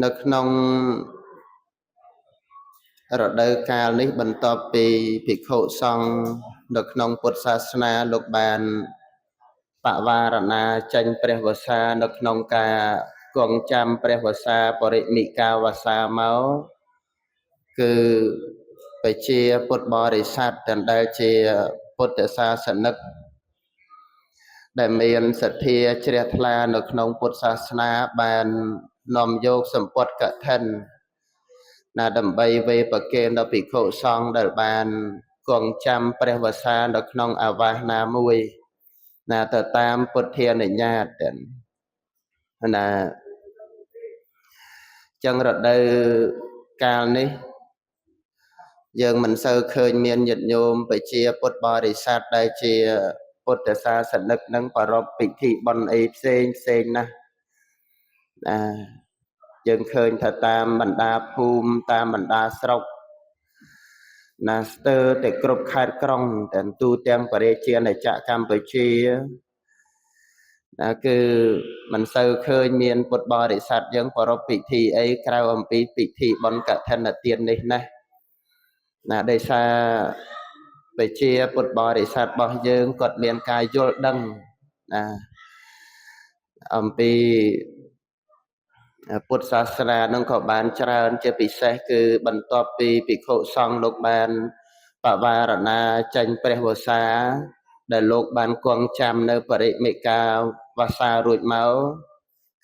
នៅក្នុងរដូវកាលនេះបន្ទាប់ពីភិក្ខុសង្ឃនៅក្នុងពុទ្ធសាសនាលោកបានបវារណាចេញព្រះវស្សានៅក្នុងការគង់ចាំព្រះវស្សាបរិនិកាវស្សាមកគឺប្រជាពុទ្ធបរិស័ទទាំងដែលជាពុទ្ធសាសនិកដែលមានសទ្ធាជ្រះថ្លានៅក្នុងពុទ្ធសាសនាបាននាំយកសម្ពុតកឋិនណាដើម្បីវេប្រគេនដល់ភិក្ខុសង្ឃដែលបានគង់ចាំព្រះវស្សានៅក្នុងអាវាសណាមួយណាទៅតាមពុទ្ធានុញ្ញាតណាចឹងរដូវកាលនេះយើងមិនសូវឃើញមានញាតិញោមប្រជាពុទ្ធបរិស័ទដែលជាពុទ្ធសាសនិកនឹងប្រារព្ធពិធីបុណ្យអីផ្សេងណាយើងឃើញថាតាមបណ្ដាភូមិតាមបណ្ដាស្រុកណាស្ទើរតែគ្រប់ខេត្តក្រុងទាំងទូទាំងប្រជាណាចក្រកម្ពុជាណាគឺមិនសូវឃើញមានពុទ្ធបរិស័ទយើងប្រារព្ធពិធីអីក្រៅអំពីពិធីបុណ្យកឋិនទាននេះណាដោយសារប្រជាពុទ្ធបរិស័ទរបស់យើងគាត់មានការយល់ដឹងណាអំពីពុទ្ធសាសនានឹងក៏បានច្រើនជាពិសេសគឺបន្ទាប់ពីភិក្ខុសង្ឃលោកបានបវារណាចេញព្រះវស្សាដែលលោកបានគង់ចាំនៅបរិមិកាវស្សារួចមក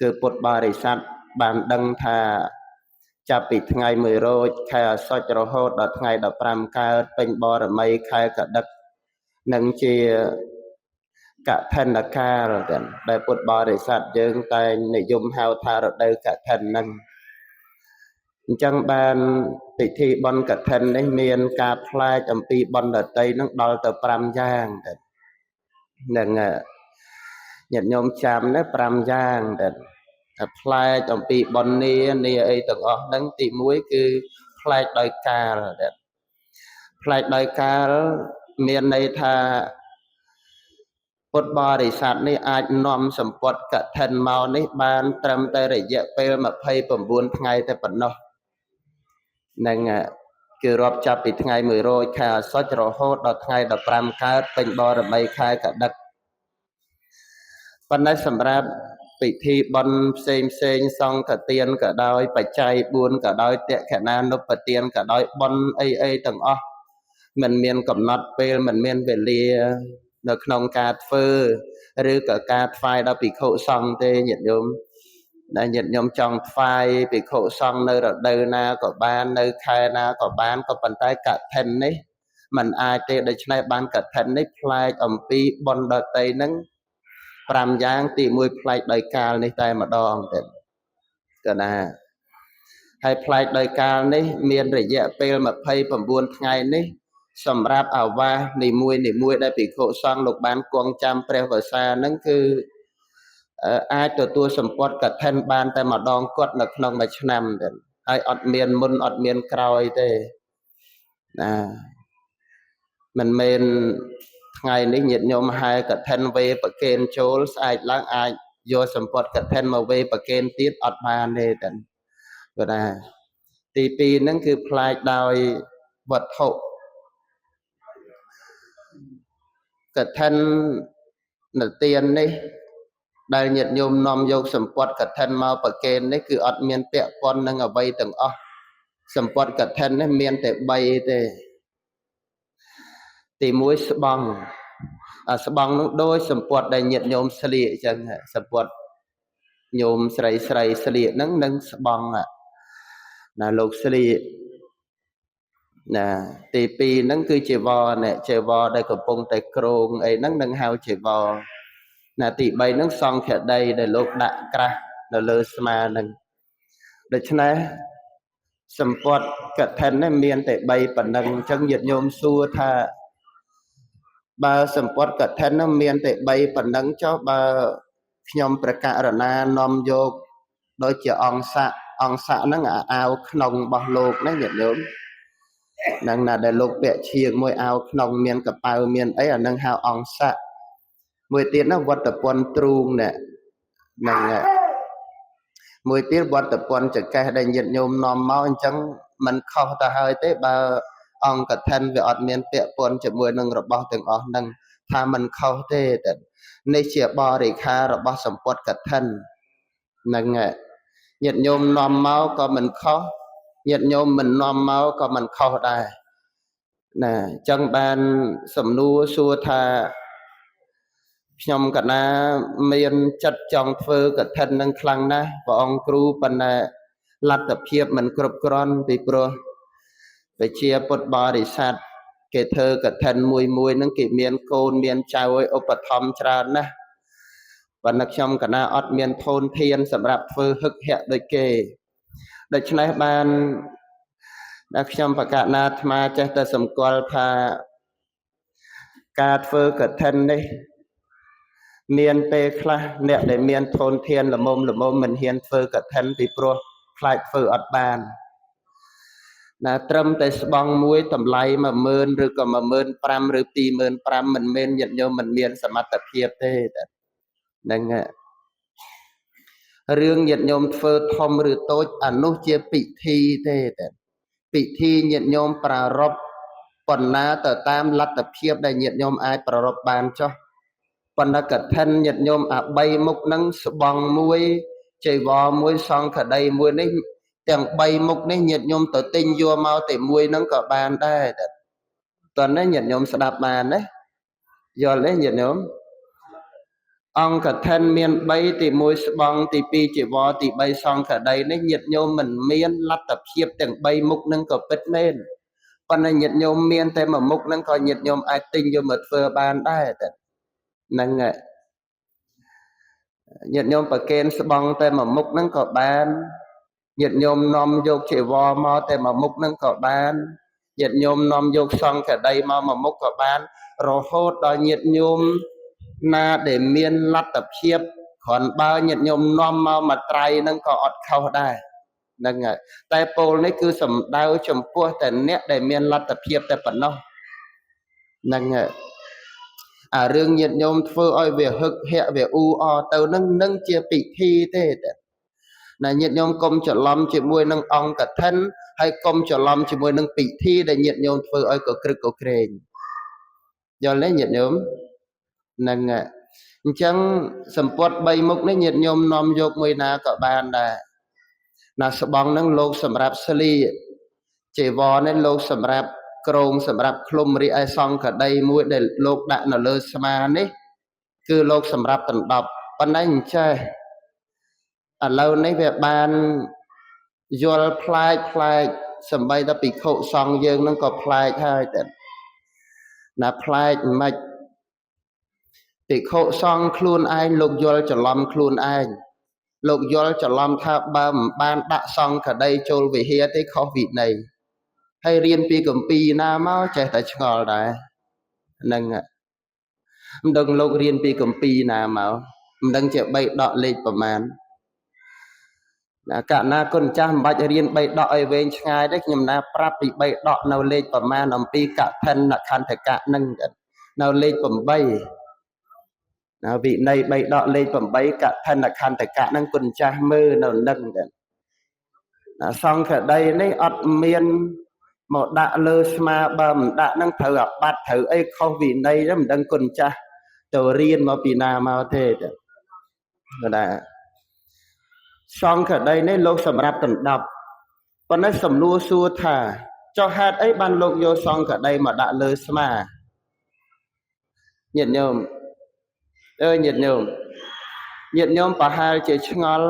គឺពុទ្ធបរិស័ទបានដឹងថាចាប់ពីថ្ងៃ1រោចខែអាសត់រហូតដល់ថ្ងៃ15កើតពេញបរមីខែកដឹកនឹងជាកឋិនកាលដែលពុទ្ធបរិស័ទយើងតែងនិយមហៅថារដូវកឋិនហ្នឹងអញ្ចឹងបានពិធីបុណ្យកឋិននេះមានការផ្លែកអំពីបុណ្យដតីនឹងដល់ទៅ5យ៉ាងនឹងញាតិញោមចាំណា5យ៉ាងផ្លែកអំពីបុណ្យនេះអីទាំងអស់ហ្នឹងទី1គឺផ្លែកដោយកាលផ្លែកដោយកាលមានន័យថាពុទ្ធបរិស័ទនេះអាចនាំសម្ពុតកឋិនមកនេះបានត្រឹមតែរយៈពេល29ថ្ងៃតែប៉ុណ្ណោះនឹងគឺរាប់ចាប់ពីថ្ងៃ1រោចខែអាសត់រហូតដល់ថ្ងៃ15កើតពេញបរមីខែកដឹកប៉ុន្តែសម្រាប់ពិធីបុណ្យផ្សេងសង្ឃទានក៏ដោយបច្ច័យ4ក៏ដោយតក្ខណានុបទានក៏ដោយបុណ្យអីទាំងអស់មិនមានកំណត់ពេលមិនមានវេលានៅក្នុងការធ្វើឬក៏ការថ្វាយដល់ភិក្ខុសង្ឃទេញាតិញោមដែលញាតិញោមចង់ថ្វាយភិក្ខុសង្ឃនៅរដូវណាក៏បាននៅខែណាក៏បានក៏ប៉ុន្តែកឋិននេះมันអាចទេដូច្នេះបានកឋិននេះផ្លែកអំពីបុណ្យដតីហ្នឹង5យ៉ាងទី1ផ្លែកដោយកាលនេះតែម្ដងទៅក៏ណាហើយផ្លែកដោយកាលនេះមានរយៈពេល29ថ្ងៃនេះសម្រាប់អាវាសនីមួយដែលភិក្ខុសង្ឃលោកបានគង់ចាំព្រះវស្សាហ្នឹងគឺអាចទទួលសម្ពុតកឋិនបានតែម្ដងគត់នៅក្នុងមួយឆ្នាំទៅហើយអត់មានមុនអត់មានក្រោយទេណាមិនមែនថ្ងៃនេះញាតិញោមហែកឋិនវេប្រគេនចូលស្អែកឡើងអាចយកសម្ពុតកឋិនមកវេប្រគេនទៀតអត់បានទេតែព្រោះថាទី2ហ្នឹងគឺផ្លាយដោយវត្ថុកឋិននិទាននេះដែលញាតិញោមនាំយកសម្ពុតកឋិនមកប្រគេននេះគឺអត់មានពាក់ព័ន្ធនឹងអ្វីទាំងអស់សម្ពុតកឋិននេះមានតែ3ទេទី1ស្បង់ស្បង់នោះដោយសម្ពុតដែលញាតិញោមស្លៀកអញ្ចឹងសម្ពុតញោមស្រីស្លៀកហ្នឹងនឹងស្បង់ណាលោកស្លៀកណាទី2ហ្នឹងគឺជីវរដែលកំពុងតែក្រងអីហ្នឹងនឹងហៅជីវរណាទី3ហ្នឹងសង្ឃដីដែលលោកដាក់ក្រាស់នៅលើស្មាហ្នឹងដូច្នេះសម្ពុតកឋិននេះមានតែ3ប៉ុណ្ណឹងអញ្ចឹងញាតិញោមសួរថាបើសម្ពុតកឋិននោះមានតែ3ប៉ុណ្ណឹងចុះបើខ្ញុំប្រកាសរណានាំយកដូចជាអង្គស័កហ្នឹងអាវក្នុងរបស់លោកណាញាតិញោមនឹងណាដែលលោកពាក់ឈៀងមួយអាវក្នុងមានកប៉ៅមានអីអានឹងហៅអង្គស័កមួយទៀតណាវត្តពន្ធទ្រូងនេះនឹង មួយទៀតវត្តពន្ធចកេះដែលញាតិញោមនាំមកអញ្ចឹងมันខុសទៅហើយទេបើអង្គកឋិនវាអត់មានពាក់ព័ន្ធជាមួយនឹងរបស់ទាំងអស់ហ្នឹងថាมันខុសទេតែនេះជាបរិខារបស់សម្ពុតកឋិនហ្នឹងញាតិញោមនាំមកក៏មិនខុសញាតិញោមមិននាំមកក៏មិនខុសដែរណាអញ្ចឹងបានសំណួរសួរថាខ្ញុំកណាមានចិត្តចង់ធ្វើកឋិននឹងខ្លាំងណាស់ព្រះអង្គគ្រូប៉ុន្តែលទ្ធភាពមិនគ្រប់គ្រាន់ពីព្រោះវិជាពុទ្ធបរិស័ទគេធ្វើកឋិនមួយនឹងគេមានកូនមានចៅឲ្យឧបត្ថម្ភច្រើនណាស់ប៉ុន្តែខ្ញុំកណាអត់មានធនធានសម្រាប់ធ្វើហឹកហាក់ដូចគេដូច្នេះបានដែលខ្ញុំបកណាអាត្មាចេះតែសម្គាល់ថាការធ្វើកឋិននេះមានពេលខ្លះអ្នកដែលមានធនធានល្មមមិនហ៊ានធ្វើកឋិនពីព្រោះខ្លាចធ្វើអត់បានណាត្រឹមតែស្បង់មួយតម្លៃ 10000 ឬក៏15000 ឬ 25000មិនមែនញាតិញោមមិនមានសមត្ថភាពទេហ្នឹងរឿងញាតិញោមធ្វើធំឬតូចអានោះជាពិធីទេពិធីញាតិញោមប្រារព្ធប៉ុណ្ណាទៅតាមលទ្ធភាពដែលញាតិញោមអាចប្រារព្ធបានចុះប៉ុន្តែកឋិនញាតិញោមអា3មុខហ្នឹងស្បង់មួយចៃវរមួយសង្ឃក្តីមួយនេះទាំង3មុខនេះញាតិញោមទៅទិញយកមកតែមួយហ្នឹងក៏បានដែរតើញាតិញោមស្ដាប់បានទេយល់ទេញាតិញោមអង្គកឋិនមាន3ទី1ស្បង់ទី2ចៃវរទី3សង្ឃក្តីនេះញាតិញោមមិនមានលទ្ធភាពទាំង3មុខហ្នឹងក៏ពិតមែនប៉ុន្តែញាតិញោមមានតែមួយមុខហ្នឹងក៏ញាតិញោមអាចទិញយកមកធ្វើបានដែរហ្នឹងញាតិញោមប្រគេនស្បង់តែមួយមុខហ្នឹងក៏បានញាតិញោមនាំយកចៃវរមកតែមួយមុខហ្នឹងក៏បានញាតិញោមនាំយកសង្ឃក្តីមកមួយមុខក៏បានរហូតដល់ញាតិញោមណាដែលមានលទ្ធភាពគ្រាន់បើញាតិញោមនាំមកមួយត្រៃហ្នឹងក៏អត់ខុសដែរហ្នឹងហើយតែពោលនេះគឺសំដៅចំពោះតែអ្នកដែលមានលទ្ធភាពតែប៉ុណ្ណោះហ្នឹងហើយអារឿងញាតិញោមធ្វើឲ្យវាហឹកហាក់វាអ៊ូអទៅនឹងជាពិធីទេណាញាតិញោមកុំច្រឡំជាមួយនឹងអង្គកឋិនហើយកុំច្រឡំជាមួយនឹងពិធីដែលញាតិញោមធ្វើឲ្យកក្រឹកកក្រែងយល់ទេញាតិញោមហ្នឹងអញ្ចឹងសម្ពត់3មុខនេះញាតិញោមនាំយកមួយណាក៏បានដែរណាស្បង់ហ្នឹងលោកសម្រាប់ស្លៀកចៃវរនេះលោកសម្រាប់ក្រងសម្រាប់ឃ្លុំរីឯសង្ឃក្តីមួយដែលលោកដាក់នៅលើស្មានេះគឺលោកសម្រាប់ដណ្ដប់ប៉ុន្តែអញ្ចេះឥឡូវនេះវាបានយល់ផ្លែកសម្បីតែភិក្ខុសង្ឃយើងនឹងក៏ផ្លែកហើយតែណាផ្លែកមិនភិក្ខុសង្ឃខ្លួនឯងលោកយល់ច្រឡំខ្លួនឯងលោកយល់ច្រឡំថាបើមិនបានដាក់សង្ឃក្តីចូលវិហារទេខុសវិន័យហើយរៀនពីគម្ពីរណាមកចេះតែឆ្ងល់ដែរហ្នឹងមិនដឹងលោករៀនពីគម្ពីរណាមកមិនដឹងជា3ដកលេខប្រមាណកណាគុណចាស់មិនបាច់រៀន3ដកឲ្យវែងឆ្ងាយទេខ្ញុំណាប្រាប់ពី3ដកនៅលេខប្រមាណអំពីកឋិនខន្ធកៈនឹងនៅលេខ8ណាវិន័យ3ដកលេខ8កឋិនខន្ធកៈនឹងគុណចាស់មើលនៅនឹងណាសង្ឃក្តីនេះអត់មានមកដាក់លើស្មាបើមិនដាក់នឹងត្រូវអាបត្តិត្រូវអីខុសវិន័យទៅមិនដឹងគុណចាស់ទៅរៀនមកពីណាមកទេណាសង្ឃក្តីនេះលោកសម្រាប់ដណ្ដប់ប៉ុន្តែសំណួរសួរថាចុះហេតុអីបានលោកយកសង្ឃក្តីមកដាក់លើស្មាញាតិញោមញាតិញោមប្រហែលជាឆ្ងល់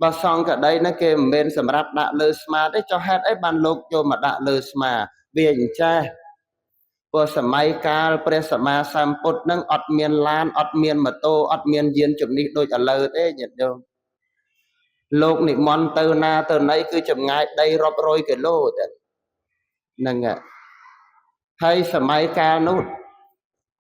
បើសង្ឃក្តីនោះគេមិនមែនសម្រាប់ដាក់លើស្មាទេចុះហេតុអីបានលោកយកមកដាក់លើស្មាវាអញ្ចេះព្រោះសម័យកាលព្រះសម្មាសម្ពុទ្ធនឹងអត់មានឡានអត់មានម៉ូតូអត់មានយានជំនិះដូចឥឡូវទេញាតិញោមលោកនិមន្តទៅណាទៅណីគឺចម្ងាយដីរាប់រយគីឡូទៅហ្នឹងហើយសម័យកាលនោះ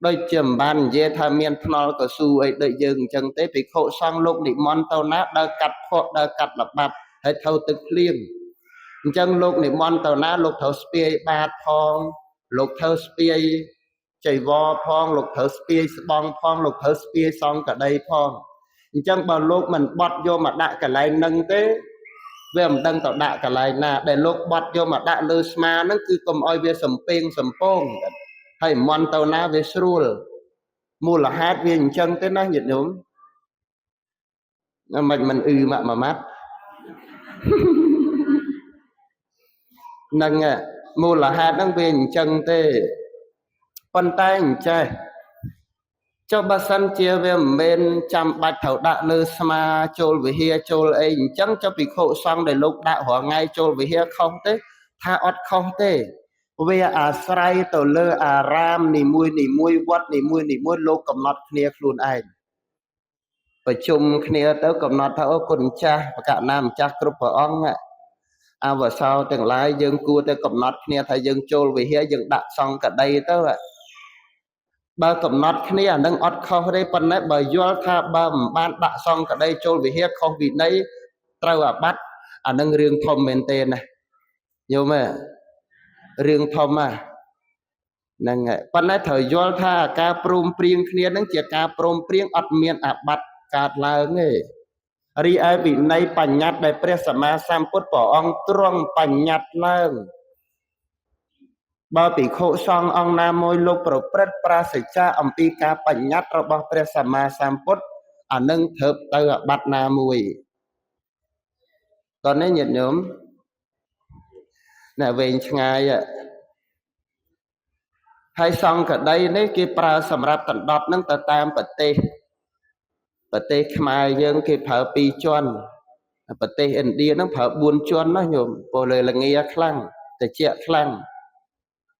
ដូចជាមិនបាននិយាយថាមានថ្នល់កស៊ូអីដូចយើងអញ្ចឹងទេភិក្ខុសង្ឃលោកនិមន្តទៅណាដើរកាត់ភក់ដើរកាត់ល្បាប់ហើយធ្វើទឹកភ្លៀងអញ្ចឹងលោកនិមន្តទៅណាលោកត្រូវស្ពាយបាតផងលោកធ្វើស្ពាយចៃវរផងលោកត្រូវស្ពាយស្បង់ផងលោកត្រូវស្ពាយសង្ឃក្តីផង chẳng bao lúc mình bọt vô mà đạ cả lại nâng thế về mình đăng tạo đạ cả lại nà để lúc bọt vô mà đạ lơ sma nó cứ cầm oi về sầm peng sầm pong hay mon tàu na về srul mua là hát về chẳng thế nó nhiệt nhúm mình mà mát nâng mua là hát nó về chẳng thế con tay chơi cho bà sân chia về bên chăm bạch thầu đạ lơ sma chôn về hia chôn ấy chẳng cho bị khổ xong để lúc đạ hóa ngay chôn về hia không thế tha ót không thế về sray tàu lơ ram nì mui vót nì mui lô cầm nọt kia luôn aiประชุมគ្នាទៅកំណត់ថាអូគុណចាស់បកណាម្ចាស់គ្រប់ព្រះអង្គអវសោទាំងឡាយយើងគួរតែកំណត់គ្នាថាយើងចូលវិហារយើងដាក់សង្កដីទៅបើកំណត់គ្នាអានឹងអត់ខុសទេប៉ុន្តែបើយល់ថាបើមិនបានដាក់សង្កដីចូលវិហារខុសវិន័យត្រូវអាបត្តិអានឹងរឿងធំមែនទេណាយល់ទេរឿងធំហ្នឹងហើយប៉ុន្តែត្រូវយល់ថាការព្រមព្រៀងគ្នានឹងជាការព្រមព្រៀងអត់មានអាបត្តិកើតឡើងទេរីឯវិន័យបញ្ញត្តិដែលព្រះសម្មាសម្ពុទ្ធព្រះអង្គទ្រង់បញ្ញត្តិឡើងបើភិក្ខុសង្ឃអង្គណាមួយលោកប្រព្រឹត្តប្រាសចាអំពីការបញ្ញត្តិរបស់ព្រះសម្មាសម្ពុទ្ធអានឹងធ្វើទៅអាបត្តិណាមួយតើនេះញាតិញោមណែវែងឆ្ងាយហើយសង្កដីនេះគេប្រើសម្រាប់ដណ្ដប់នឹងទៅតាមប្រទេសខ្មែរយើងគេប្រើ2ជាន់ប្រទេសឥណ្ឌានឹងប្រើ4ជាន់ណាញោមពលលើលងាខ្លាំងតិចខ្លាំង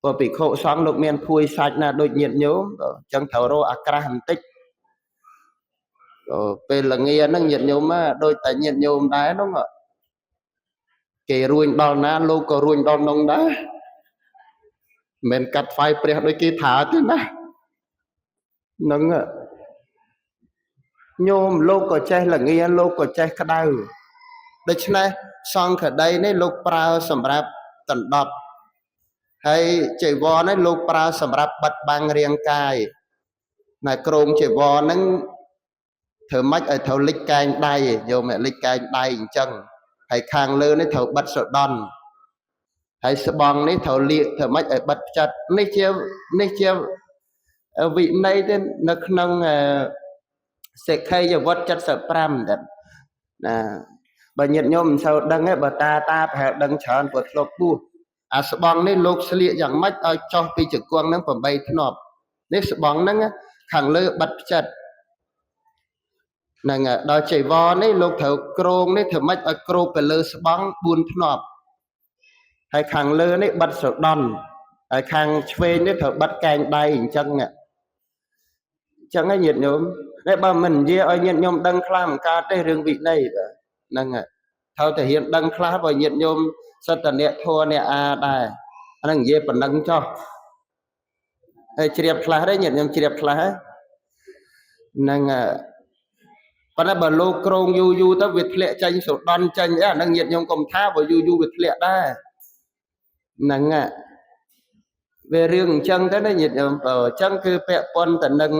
ព្រោះភិក្ខុសង្ឃលោកមានភួយសាច់ណាដូចញាតិញោមអញ្ចឹងត្រូវរកអាក្រាស់បន្តិចពេលលងាហ្នឹងញាតិញោមដូចតែញាតិញោមដែរហ្នឹងគេរួញដល់ណាលោកក៏រួញដល់នោះដែរមិនកាត់ថ្វាយព្រះដូចគេថាទេណាហ្នឹងញោមលោកក៏ចេះលងាលោកក៏ចេះក្តៅដូច្នេះសង្ឃដីនេះលោកប្រើសម្រាប់ដណ្ដប់ហើយចីវរនេះលោកប្រើសម្រាប់បិទបាំងរាងកាយណែក្រងចីវរហ្នឹងធ្វើម៉េចឲ្យត្រូវលិចកែងដៃយកមកលិចកែងដៃអញ្ចឹងហើយខាងលើនេះត្រូវបិទសដន់ហើយស្បង់នេះត្រូវលាកធ្វើម៉េចឲ្យបិទផ្ចិតនេះជាវិន័យទេនៅក្នុងសិក្ខយវត្ត75ដែរណាបើញាតិញោមមិនសូវដឹងទេបើតាប្រហែលដឹងច្រើនព្រោះធ្លាប់បួសអាស្បង់នេះលោកស្លៀកយ៉ាងម៉េចឲ្យចុះពីជង្គង់នឹង8ធ្នាប់នេះស្បង់ហ្នឹងខាងលើបិទផ្ចិតហ្នឹងដល់ចីវរនេះលោកត្រូវក្រងនេះធ្វើម៉េចឲ្យគ្របទៅលើស្បង់4ធ្នាប់ហើយខាងលើនេះបិទសដន់ហើយខាងឆ្វេងនេះត្រូវបិទកែងដៃអញ្ចឹងហើយញាតិញោមតែបើមិននិយាយឲ្យញាតិញោមដឹងខ្លះមិនកើតទេរឿងវិន័យហ្នឹងត្រូវតែរៀនដឹងខ្លះបើញាតិញោមសត្វតអ្នកធัวអ្នកអាដែរអាហ្នឹងនិយាយប៉ុណ្ណឹងចុះហើយជ្រាបខ្លះទេញាតិញោមជ្រាបខ្លះហ្នឹងប៉ុន្តែបើលោកក្រងយូរទៅវាធ្លាក់ចេញសដន់ចេញអាហ្នឹងញាតិញោមកុំថាបើយូរវាធ្លាក់ដែរហ្នឹងវារឿងអញ្ចឹងទៅណាញាតិញោមអញ្ចឹងគឺពាក់ព័ន្ធទៅនឹង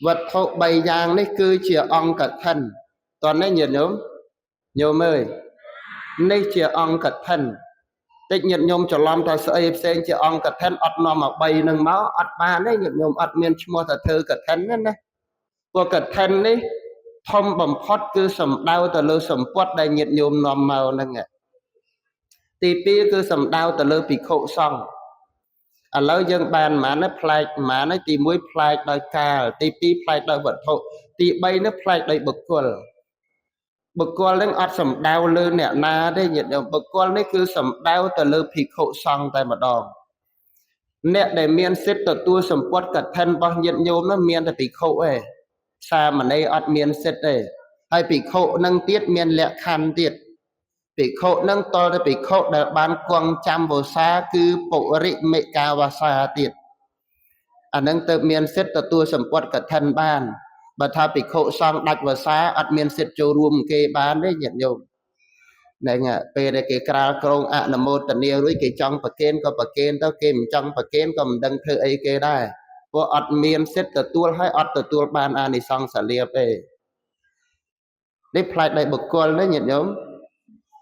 វត្ថុ3យ៉ាងនេះគឺជាអង្គឋិនតើនេះញាតិញោមអើយនេះជាអង្គឋិនតិចញាតិញោមច្រឡំថាស្អីផ្សេងជាអង្គឋិនអត់នាំមក3នឹងមកអត់បានទេញាតិញោមអត់មានឈ្មោះថាធ្វើកឋិនណាព្រោះកឋិននេះធំបំផុតគឺសំដៅទៅលើសម្ពត់ដែលញាតិញោមនាំមកហ្នឹងទី2គឺសំដៅទៅលើភិក្ខុសង្ឃឥឡូវយើងបានប៉ុន្មានផ្លែកប៉ុន្មានទី1ផ្លែកដោយកាលទី2ផ្លែកដោយវត្ថុទី3នេះផ្លែកដោយបុគ្គលនឹងអត់សំដៅលើអ្នកណាទេញាតិញោមបុគ្គលនេះគឺសំដៅទៅលើភិក្ខុសង្ឃតែម្ដងអ្នកដែលមានសិទ្ធិទទួលសម្ពត់កឋិនរបស់ញាតិញោមនោះមានតែភិក្ខុឯងសាមណេរអត់មានសិទ្ធិទេហើយភិក្ខុនឹងទៀតមានលក្ខខណ្ឌទៀតភិក្ខុនឹងតលទៅភិក្ខុដែលបានគង់ចាំវស្សាគឺពុរិមេកាវស្សាទៀតអានឹងទៅមានសិទ្ធិទទួលសម្ពត់កឋិនបានបើថាភិក្ខុសង្ឃដាច់វស្សាអត់មានសិទ្ធិចូលរួមគេបានទេញាតិញោមហ្នឹងពេលដែលគេក្រាលក្រងអនុមោទនារួចគេចង់ប្រគេនក៏ប្រគេនទៅគេមិនចង់ប្រគេនក៏មិនដឹងធ្វើអីគេដែរព្រោះអត់មានសិទ្ធិទទួលហើយអត់ទទួលបានអានិសង្សលាភទេ នេះផ្លាច់ដោយបុគ្គលណាញាតិញោម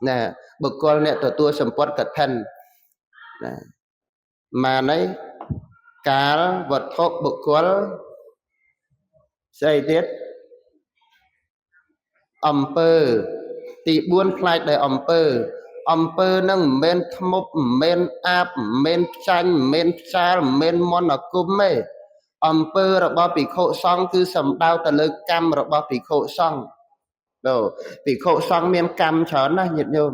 ណាបុគ្គលអ្នកទទួលសម្ពត់កឋិនណាម៉ានហើយកាលវត្ថុបុគ្គលស្អីទៀតអំពើទី4ផ្លាច់ដោយអំពើនឹងមិនមែនធ្មប់មិនមែនអាបមិនមែនផ្ចាញ់មិនមែនផ្ចាលមិនមែនមន្តអាគមទេអំពើរបស់ភិក្ខុសង្ឃគឺសំដៅទៅលើកម្មរបស់ភិក្ខុសង្ឃទៅភិក្ខុសង្ឃមានកម្មច្រើនណាស់ញាតិញោម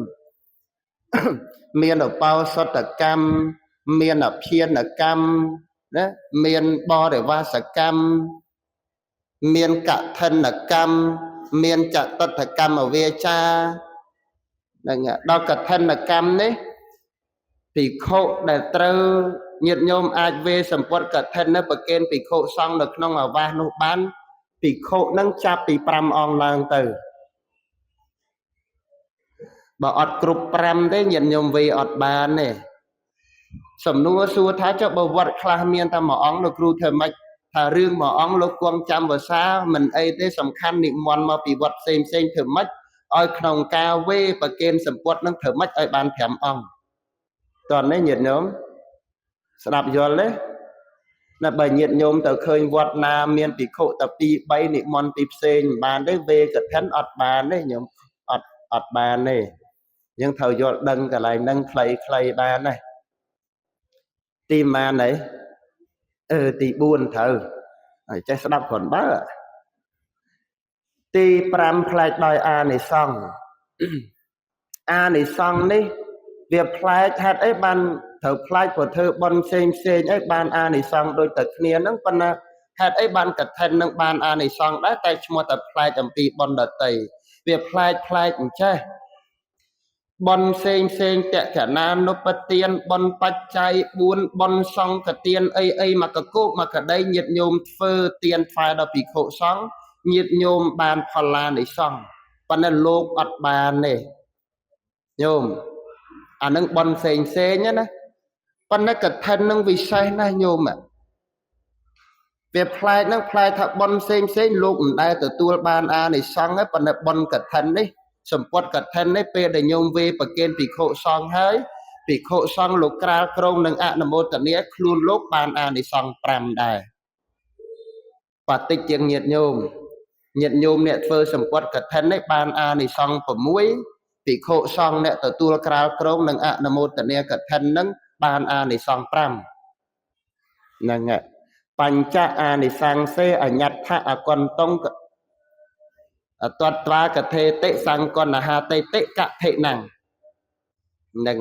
មានឧបោសថកម្មមានអភិនកម្មណាមានបរិវាសកម្មមានកឋិនកម្មមានចតុតកម្មវាចានឹងដល់កឋិនកម្មនេះភិក្ខុដែលត្រូវញាតិញោមអាចវេសម្ពត់កឋិននៅប្រគេនភិក្ខុសង្ឃនៅក្នុងអាវាសនោះបានភិក្ខុនឹងចាប់ពី5អង្គឡើងទៅបើអត់គ្រប់5ទេញាតិញោមវេអត់បានទេសំណួរសួរថាចុះបើវត្តខ្លះមានតែ1អង្គលោកគ្រូធ្វើម៉េចថារឿង1អង្គលោកគង់ចាំភាសាមិនអីទេសំខាន់និមន្តមកពីវត្តផ្សេងធ្វើម៉េចឲ្យក្នុងការវេប្រគេនសម្ពត់នឹងធ្វើម៉េចឲ្យបាន5អង្គតើនេះញាតិញោមស្ដាប់យល់ទេណាបើញាតិញោមទៅឃើញវត្តណាមានភិក្ខុតែ2 3និមន្តពីផ្សេងមិនបានទេវេកឋិនអត់បានទេញោមអត់បានទេយើងត្រូវយល់ដឹងកន្លែងហ្នឹងខ្លីបានណាទីម៉ានហើយទី4ត្រូវហើយចេះស្ដាប់គ្រាន់បើទី5ផ្លែកដោយអានិសង្ឃអានិសង្ឃនេះវាផ្លែកហេតុអីបានត្រូវផ្លែកព្រោះធ្វើបន់ផ្សេងអីបានអានិសង្ឃដូចតែគ្នាហ្នឹងប៉ុន្តែហេតុអីបានកឋិននឹងបានអានិសង្ឃដែរតែឈ្មោះតែផ្លែកអំពីបន់ដតីវាផ្លែកអញ្ចេះបន់ផ្សេងតក្កណានុបទានបន់បច្ច័យ4បន់សង្ឃទានអីមកកកោកមកកដីញាតិញោមធ្វើទានថ្វាយដល់ភិក្ខុសង្ឃញាតិញោមបានផល្លានិសង្ឃប៉ុន្តែលោកអត់បានទេញោមអានឹងបន់ផ្សេងណាប៉ុន្តែកឋិននឹងវិសេសណាស់ញោមវាផ្លែកនឹងផ្លែថាបន់ផ្សេងលោកមិនដែលទទួលបានអានិសង្ឃទេប៉ុន្តែបន់កឋិននេះសម្ពត់កឋិននេះពេលដែលញោមវេប្រគេនភិក្ខុសង្ឃហើយភិក្ខុសង្ឃលោកក្រាលក្រងនឹងអនុមោទនាខ្លួនលោកបានអានិសង្ឃ5ដែរបតិចជាងញាតិញោមអ្នកធ្វើសម្ពត់កឋិននេះបានអានិសង្ឃ6ភិក្ខុសង្ឃអ្នកទទួលក្រាលក្រងនឹងអនុមោទនាកឋិននឹងបានអានិសង្ឃ5ហ្នឹងហើយបញ្ចអានិសង្ឃសេអញ្ញដ្ឋអកន្តងអតត្វាកថេតិសង្កនហាតេតិកថេណੰនឹង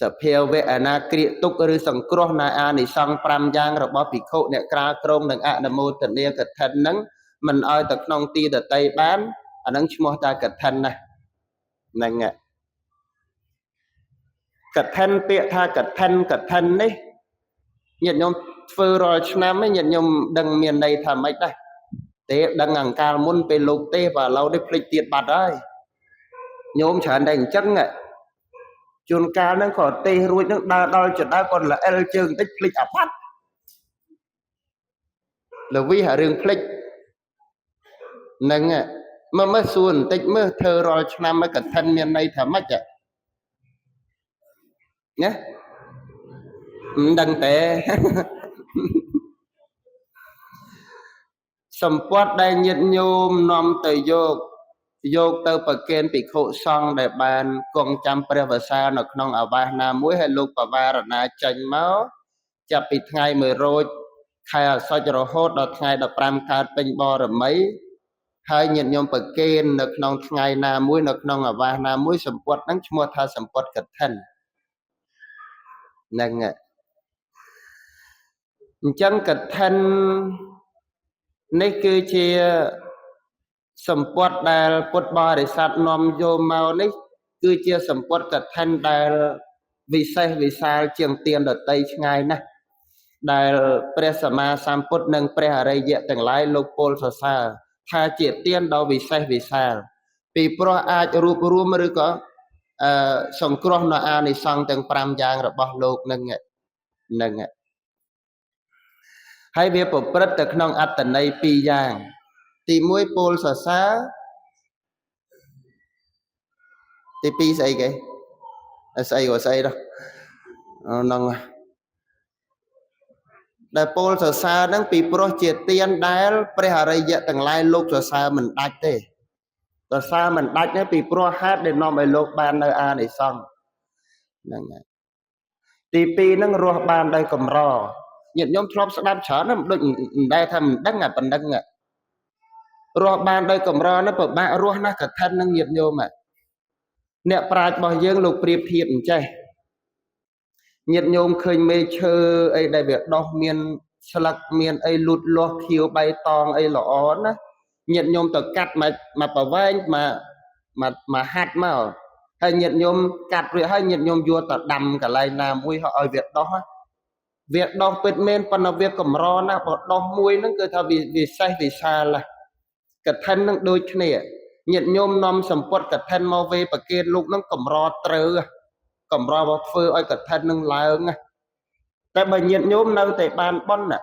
សភាវៈអនាគ្រាទុកឬសង្គ្រោះនៅអានិសង្ឃ5យ៉ាងរបស់ភិក្ខុអ្នកក្រាលក្រងនឹងអនុមោទនាកឋិននឹងមិនឲ្យទៅក្នុងទីដតីបានអានឹងឈ្មោះថាកឋិនណានឹងកឋិនពាក្យថាកឋិននេះញាតិញោមធ្វើរាល់ឆ្នាំញាតិញោមដឹងមានន័យថាម៉េចដែរទេដឹងអង្កាលមុនពេលលោកទេបើឥឡូវនេះភ្លេចទៀតបាត់ហើយញោមច្រើនតែអញ្ចឹងជួនកាលហ្នឹងក៏ទេរួចហ្នឹងដើរដល់ចដៅគាត់ល្អិលជើងបន្តិចភ្លេចអាផាត់ល្វីអារឿងភ្លេចហ្នឹងមើលសួរបន្តិចមើលធ្វើរាល់ឆ្នាំឲ្យកឋិនមានន័យថាម៉េចណាមិនដឹងទេសម្ពត់ដែលញាតិញោមនាំទៅយកទៅប្រគេនភិក្ខុសង្ឃដែលបានគង់ចាំព្រះវស្សានៅក្នុងអាវាសណាមួយហើយលោកបវារណាចេញមកចាប់ពីថ្ងៃ1រោចខែអសុចរហូតដល់ថ្ងៃ15កើតពេញបរមីហើយញាតិញោមប្រគេននៅក្នុងថ្ងៃណាមួយនៅក្នុងអាវាសណាមួយសម្ពត់ហ្នឹងឈ្មោះថាសម្ពត់កឋិនហ្នឹងអញ្ចឹងកឋិននេះគឺជាសម្ពត់ដែលពុទ្ធបរិស័ទនាំយកមកនេះគឺជាសម្ពត់កឋិនដែលវិសេសវិសាលជាងទានដតីឆ្ងាយណាស់ដែលព្រះសម្មាសម្ពុទ្ធនិងព្រះអរិយៈទាំងឡាយលោកពោលសរសើរថាជាទានដ៏វិសេសវិសាលពីព្រោះអាចរួបរួមឬក៏សង្គ្រោះនៅអានិសង្ឃទាំង5យ៉ាងរបស់លោកនឹងហើយវាប្រព្រឹត្តទៅក្នុងអត្តន័យ2យ៉ាង ទី1ពោលសរសើរទី2ស្អីគេស្អីក៏ស្អីđóហ្នឹងដែលពោលសរសើរហ្នឹងពីព្រោះជាទានដែលព្រះអរិយទាំងឡាយលោកសរសើរមិនដាច់ទេសរសើរមិនដាច់ទេពីព្រោះហេតុដែលនាំឲ្យលោកបាននៅអានិសង្សហ្នឹងហើយទី2ហ្នឹងរស់បានដោយកម្រញាតិញោមធ្លាប់ស្ដាប់ច្រើនណាស់ដូចមិនដែលថាមិនដឹងប៉ុណ្្នឹងរស់បានដោយកម្រហ្នឹងពិបាករស់ណាស់កឋិននឹងញាតិញោមអ្នកប្រាជ្ញរបស់យើងលោកប្រៀបធៀបអញ្ចេះញាតិញោមឃើញមេឈើអីដែលវាដុះមានស្លឹកមានអីលូតលាស់ខៀវបៃតងអីល្អណាញាតិញោមទៅកាត់មកប្រវែងមកហាត់មកហើយញាតិញោមកាត់រួចហើយញាតិញោមយកទៅដាំកន្លែងណាមួយឲ្យវាដុះវាដុះពិតមែនប៉ុន្តែវាកម្រណាស់បើដុះមួយហ្នឹងគឺថាវាសេះវិសាលកឋិននឹងដូចគ្នាញាតិញោមនាំសម្ពុតកឋិនមកវេប្រគេតលោកនឹងកម្រត្រូវកម្រមកធ្វើឲ្យកឋិននឹងឡើងតែបើញាតិញោមនៅតែបានប៉ុណ្ណា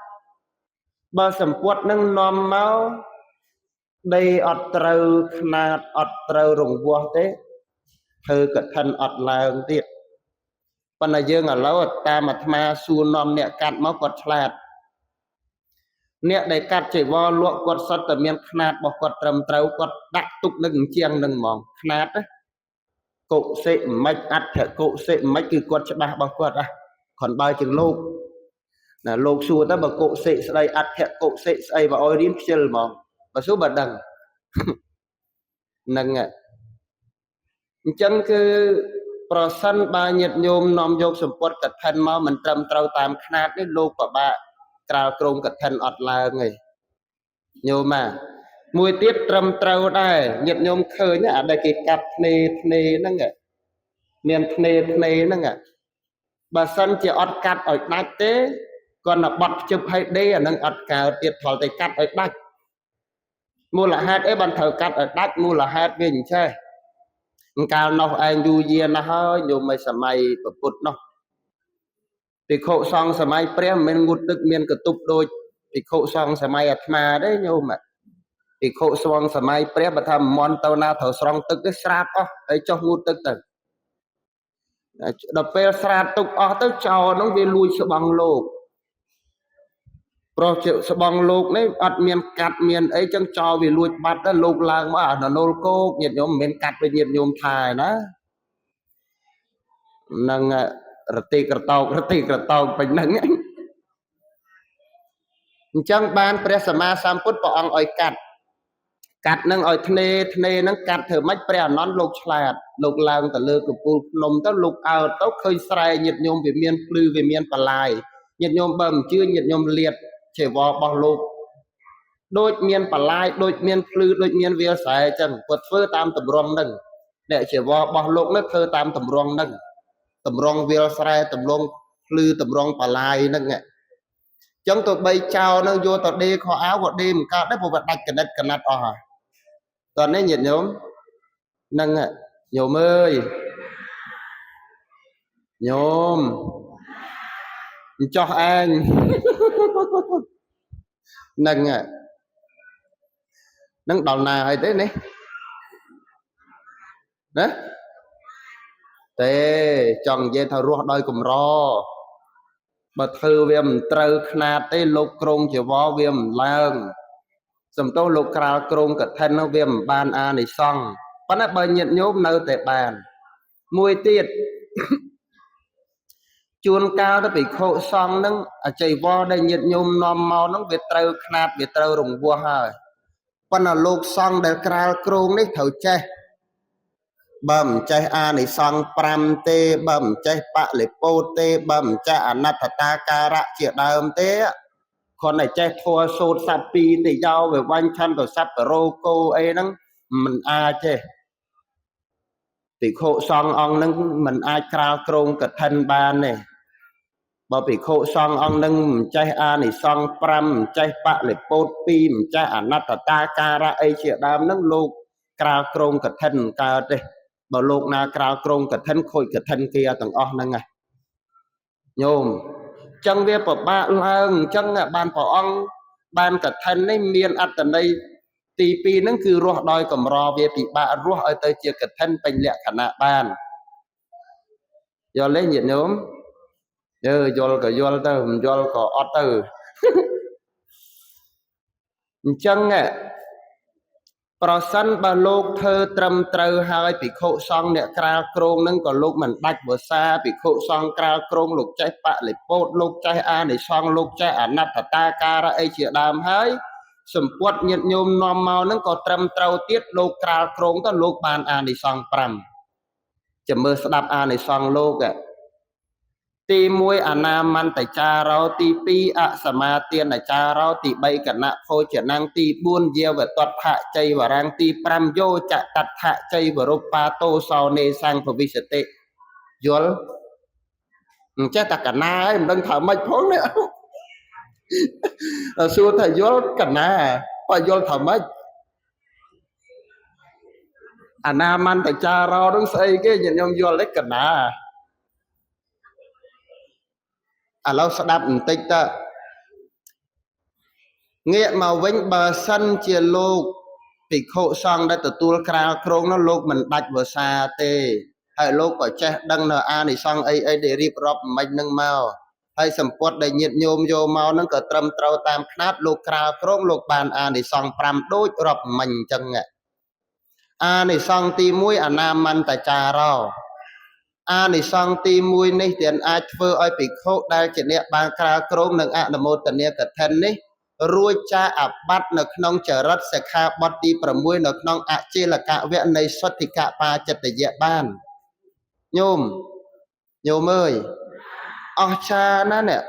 បើសម្ពុតនឹងនាំមកដីអត់ត្រូវຂ្នាតអត់ត្រូវរង្វាស់ទេធ្វើកឋិនអត់ឡើងទៀតប៉ុន្តែយើងឥឡូវតាមអាត្មាសួរនាំអ្នកកាត់មកគាត់ឆ្លាតអ្នកដែលកាត់ចីវរលក់គាត់សុទ្ធតែមានຂ្នាតរបស់គាត់ត្រឹមត្រូវគាត់ដាក់ទុកនឹងអញ្ចឹងនឹងហ្មងຂ្នាតកុសិមិនអត្ថកុសិមិនគឺគាត់ច្បាស់របស់គាត់គ្រាន់បើជាងលោកណាលោកសួរទៅបើកុសិស្ដីអត្ថកុសិស្អីបើឲ្យរៀនខ្ជិលហ្មងបើសួរបើដឹងនឹងអញ្ចឹងគឺប្រសិនបើញាតិញោមនាំយកសម្ពុតកឋិនមកមិនត្រឹមត្រូវតាមຂ្នាតនេះលោកពិបាកក្រាលក្រមកឋិនអត់ឡើងទេញោមមួយទៀតត្រឹមត្រូវដែរញាតិញោមឃើញអាដែលគេកាត់ធ្នេហ្នឹងមានធ្នេហ្នឹងបើសិនជាអត់កាត់ឲ្យដាច់ទេគាត់ទៅបត់ជឹបឲ្យដេអានឹងអត់កើតទៀតថលតែកាត់ឲ្យដាច់មូលហេតុអីបានត្រូវកាត់ឲ្យដាច់មូលហេតុវាអញ្ចេះកាលនោះឯងយូរយារណាស់ហើយញោមមិនសម័យពុទ្ធនោះភិក្ខុសង្ឃសម័យព្រះមិនមែនងូតទឹកមានកតុបដូចភិក្ខុសង្ឃសម័យអាត្មាទេញោមភិក្ខុសង្ឃសម័យព្រះបើថាមន់ទៅណាត្រូវស្រង់ទឹកទេស្រាតអស់ហើយចុះងូតទឹកទៅដល់ពេលស្រាតទុកអស់ទៅចោលនោះវាលួចស្បង់លោកព្រោះជាស្បង់លោកនេះអត់មានកាត់មានអីចឹងចោលវាលួចបាត់ទៅលោកឡើងមកអាននលគោកញាតិញោមមិនមែនកាត់ដូចញាតិញោមថាឯណានឹងរតិក្រតោកពេញហ្នឹងអញ្ចឹងបានព្រះសម្មាសម្ពុទ្ធព្រះអង្គឲ្យកាត់នឹងឲ្យធ្នេហ្នឹងកាត់ធ្វើម៉េចព្រះអនន្តលោកឆ្លាតលោកឡើងទៅលើកំពូលភ្នំទៅលោកអើទៅឃើញស្រែញាតិញោមវាមានភ្លឺវាមានបលាយញាតិញោមបើមិនជឿញាតិញោមលាតចេវររបស់លោកដូចមានបលាយដូចមានភ្លឺដូចមានវាលស្រែអញ្ចឹងគាត់ធ្វើតាមតម្រង់ហ្នឹងអ្នកចេវររបស់លោកនោះធ្វើតាមតម្រង់ហ្នឹងតម្រង់វាលស្រែតម្រង់ភ្លឺតម្រង់បលាយហ្នឹងអញ្ចឹងទៅបីចោលហ្នឹងយកទៅដេកខោអាវក៏ដេកមិនកើតដែរព្រោះវាដាច់កណិតកណាត់អស់ហើយតើនេះញាតិញោមហ្នឹងញោមអើយញោមអញ្ចោះឯងហ្នឹងដល់ណាហើយទេនេះណាទេចង់និយាយថារស់ដោយកម្របើធ្វើវាមិនត្រូវຂ្នាតទេលោកក្រងជីវរវាមិនឡើងសំទោសលោកក្រាលក្រងកឋិននោះវាមិនបានអានិសង្ឃប៉ុន្តែបើញាតិញោមនៅតែបានមួយទៀតជួនកាលទៅភិក្ខុសង្ឃហ្នឹងអចីវរដែលញាតិញោមនាំមកហ្នឹងវាត្រូវຂ្នាតវាត្រូវរង្វាស់ហើយប៉ុន្តែលោកសង្ឃដែលក្រាលក្រងនេះត្រូវចេះបើមិនចេះអានិសង្ឃ5ទេបើមិនចេះបលិពោតទេបើមិនចេះអនត្តតាការៈជាដើមទេគ្រាន់តែចេះធัวសូត្រសត្វពីរទេយកវាវាញ់ឆន្ទសត្វរោគោអីហ្នឹងមិនអាចទេភិក្ខុសង្ឃអង្គហ្នឹងមិនអាចក្រាលក្រងកឋិនបានទេបើភិក្ខុសង្ឃអង្គហ្នឹងមិនចេះអានិសង្ឃ5មិនចេះបលិពោត2មិនចេះអនត្តតាការៈអីជាដើមហ្នឹងលោកក្រាលក្រងកឋិនមិនកើតទេបើលោកណាក្រាលក្រងកឋិនខូចកឋិនគេទាំងអស់ហ្នឹងណាញោមចឹងវាពិបាកឡើងអញ្ចឹងបានព្រះអង្គបានកឋិននេះមានអត្តន័យ ទី2ហ្នឹងគឺរស់ដោយកម្រវាពិបាករស់ឲ្យទៅជាកឋិនពេញលក្ខណៈបានយល់ទេញាតិញោមយល់ក៏យល់ទៅមិនយល់ក៏អត់ទៅអញ្ចឹងប្រសិនបើលោកធ្វើត្រឹមត្រូវហើយភិក្ខុសង្ឃអ្នកក្រាលគ្រងនឹងក៏លោកមិនដាច់វសាភិក្ខុសង្ឃក្រាលគ្រងលោកចេះបលិពោតលោកចេះអានិសង្ឃលោកចេះអនត្តតាការៈអីជាដើមហើយសម្ពុតញាតិញោមនាំមកនឹងក៏ត្រឹមត្រូវទៀតលោកក្រាលគ្រងទៅលោកបានអានិសង្ឃ5ចាំមើលស្ដាប់អានិសង្ឃលោកទី1អនាមន្តចារោទី2អសមាទានចារោទី3គណៈភោចនំទី4យាវតតថជ័យវរាំងទី5យោចតថជ័យវរុបាតោសោនេសង្ភវិសតិយល់អញ្ចេះតែកណាហើយមិនដឹងថាម៉េចផងនេះសួរថាយល់កណាបើយល់ថាម៉េចអនាមន្តចារោនឹងស្អីគេញាតិញោមយល់ទេកណាឥឡូវស្ដាប់បន្តិចទៅងាកមកវិញបើសិនជាលោកភិក្ខុសង្ឃដែលទទួលក្រាលគ្រងនោះលោកមិនដាច់វសាទេហើយលោកក៏ចេះដឹងនៅអានិសង្ឃអីដែលរៀបរាប់មិញនឹងមកហើយសម្ពុតដែលញាតិញោមយកមកនឹងក៏ត្រឹមត្រូវតាមຂ្នាតលោកក្រាលគ្រងលោកបានអានិសង្ឃ5ដូចរាប់មិញអញ្ចឹងអានិសង្ឃទី1អនាមន្តចារោអានិសង្ឃទី1នេះទានអាចធ្វើឲ្យភិក្ខុដែលជាអ្នកបានក្រាលគ្រងនឹងអនុមោទនាកឋិននេះរួចចាអបត្តិនៅក្នុងចរិតសិក្ខាបទទី6នៅក្នុងអជេលកវៈនៃសុទ្ធិកបាចិត្តយៈបានញោមអើយអស្ចារ្យណាស់នេះ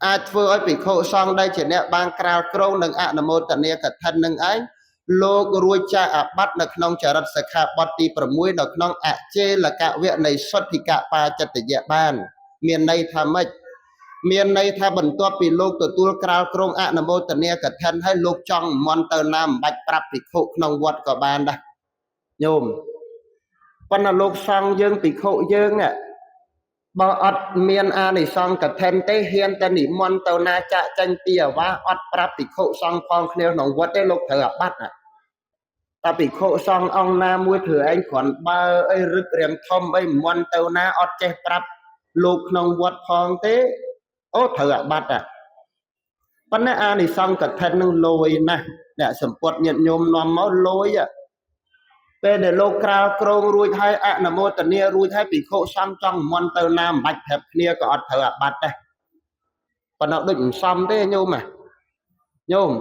អាចធ្វើឲ្យភិក្ខុសង្ឃដែលជាអ្នកបានក្រាលគ្រងនឹងអនុមោទនាកឋិននឹងឯងលោករួចចាអបត្តិនៅក្នុងចរិតសិក្ខាបទទី6នៅក្នុងអជេលកវៈនៃសុទ្ធិកបាចិត្តយៈបានមានន័យថាម៉េចមានន័យថាបន្ទាប់ពីលោកទទួលក្រាលគ្រងអនុមោទនាកឋិនហើយលោកចង់មន់ទៅណាមិនបាច់ប្រាប់ភិក្ខុក្នុងវត្តក៏បានដែរញោមប៉ុន្តែលោកសង្ឃយើងភិក្ខុយើងបើអត់មានអានិសង្ឃកឋិនទេហ៊ានតែនិមន្តទៅណាចាក់ចេញពីអាវាអត់ប្រាប់ភិក្ខុសង្ឃផងគ្នាក្នុងវត្តទេលោកត្រូវអាបត្តិតែភិក្ខុសង្ឃអង្គណាមួយធ្វើឯងគ្រាន់បើអីរឹករៀងធំអីមន់ទៅណាអត់ចេះប្រាប់លោកក្នុងវត្តផងទេអូត្រូវអាបត្តិប៉ុន្តែអានិសង្ឃកឋិននឹងលយណាស់អ្នកសម្ពុតញាតិញោមនាំមកលយពេលដែលលោកក្រាលគ្រងរួចហើយអនុមោទនារួចហើយភិក្ខុសង្ឃចង់មន់ទៅណាមិនបាច់ប្រាប់គ្នាក៏អត់ត្រូវអាបត្តិដែរប៉ុន្តែដូចមិនសមទេញោម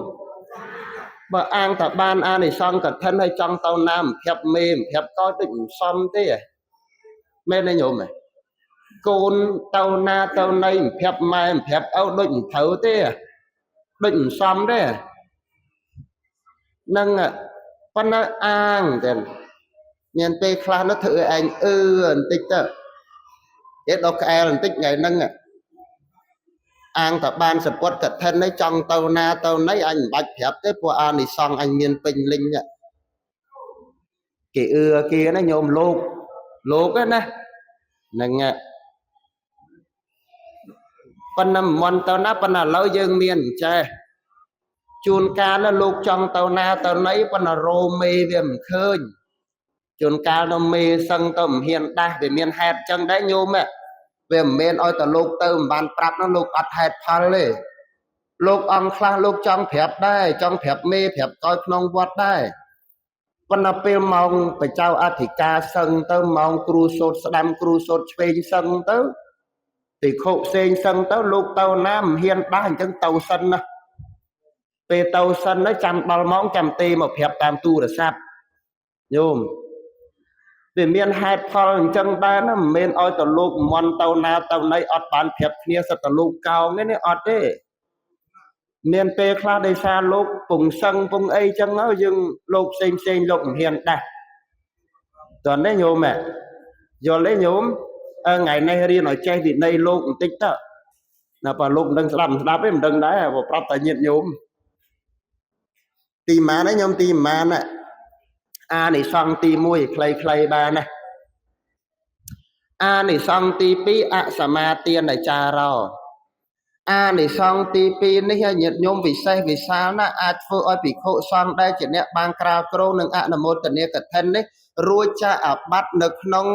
បើអាងតែបានអានិសង្ឃកឋិនហើយចង់ទៅណាមិនប្រាប់មេមិនប្រាប់កោដូចមិនសមទេមែនទេញោមកូនទៅណាទៅណីមិនប្រាប់ម៉ែមិនប្រាប់ឪដូចមិនត្រូវទេដូចមិនសមទេនឹងប៉ុន្តែអាងតែមានពេលខ្លះនោះធ្វើឯងបន្តិចទៅដល់ក្អែលបន្តិចថ្ងៃហ្នឹងអាងតបានសពុតកឋិននេះចង់ទៅណាទៅណីអញមិនបាច់ប្រាប់ទេព្រោះអានិសង្ឃអញមានពេញលេញគេគេណាញោមលោកណាហ្នឹងប៉ុន្តែមិនមន់ទៅណាប៉ុន្តែឥឡូវយើងមានចេះជួនកាលលោកចង់ទៅណាទៅណីប៉ុន្តែរោមេវាមិនឃើញជួនកាលទៅមេសឹងទៅមិនហ៊ានដាស់វាមានហេតុចឹងដែរញោមវាមិនមែនឲ្យតែលោកទៅមិនបានប្រាប់នោះលោកអត់ហេតុផលទេលោកអង្គខ្លះលោកចង់ប្រាប់ដែរចង់ប្រាប់មេប្រាប់កោយក្នុងវត្តដែរប៉ុន្តែពេលម៉ោងបច្ចៅអធិការសឹងទៅម៉ោងគ្រូសូត្រស្ដាំគ្រូសូត្រឆ្វេងសឹងទៅភិក្ខុផ្សេងសឹងទៅលោកទៅណាមិនហ៊ានដាស់អញ្ចឹងទៅសិនណាពេលទៅសិនទៅចាំដល់ម៉ោងចាំទេមកប្រាប់តាមទូរស័ព្ទញោមវាមានហេតុផលអញ្ចឹងដែរណាមិនមែនឲ្យតែលោកមន់ទៅណាទៅណីអត់បានប្រាប់គ្នាសិតតែលោកកោងនេះអត់ទេមានពេលខ្លះដោយសារលោកពងសឹងពងអីចឹងទៅយើងលោកផ្សេងលោកមិនហ៊ានដាស់តើនេះញោមយល់ទេញោមថ្ងៃនេះរៀនឲ្យចេះវិន័យលោកបន្តិចទៅណាបើលោកមិនដឹងស្ដាប់ទេមិនដឹងដែរបើប្រាប់តែញាតិញោមទីម៉ានណាញោមទីម៉ានអានិសង្ឃទី1ខ្លីៗបានណាអានិសង្ឃទី2អសមាទានចារោ អានិសង្ឃទី2នេះញាតិញោមវិសេសវិសាលណាអាចធ្វើឲ្យភិក្ខុសង្ឃដែលជាអ្នកបានក្រាលគ្រងនឹងអនុមោទនាកឋិននេះរួចចាកអាបត្តិនៅក្នុង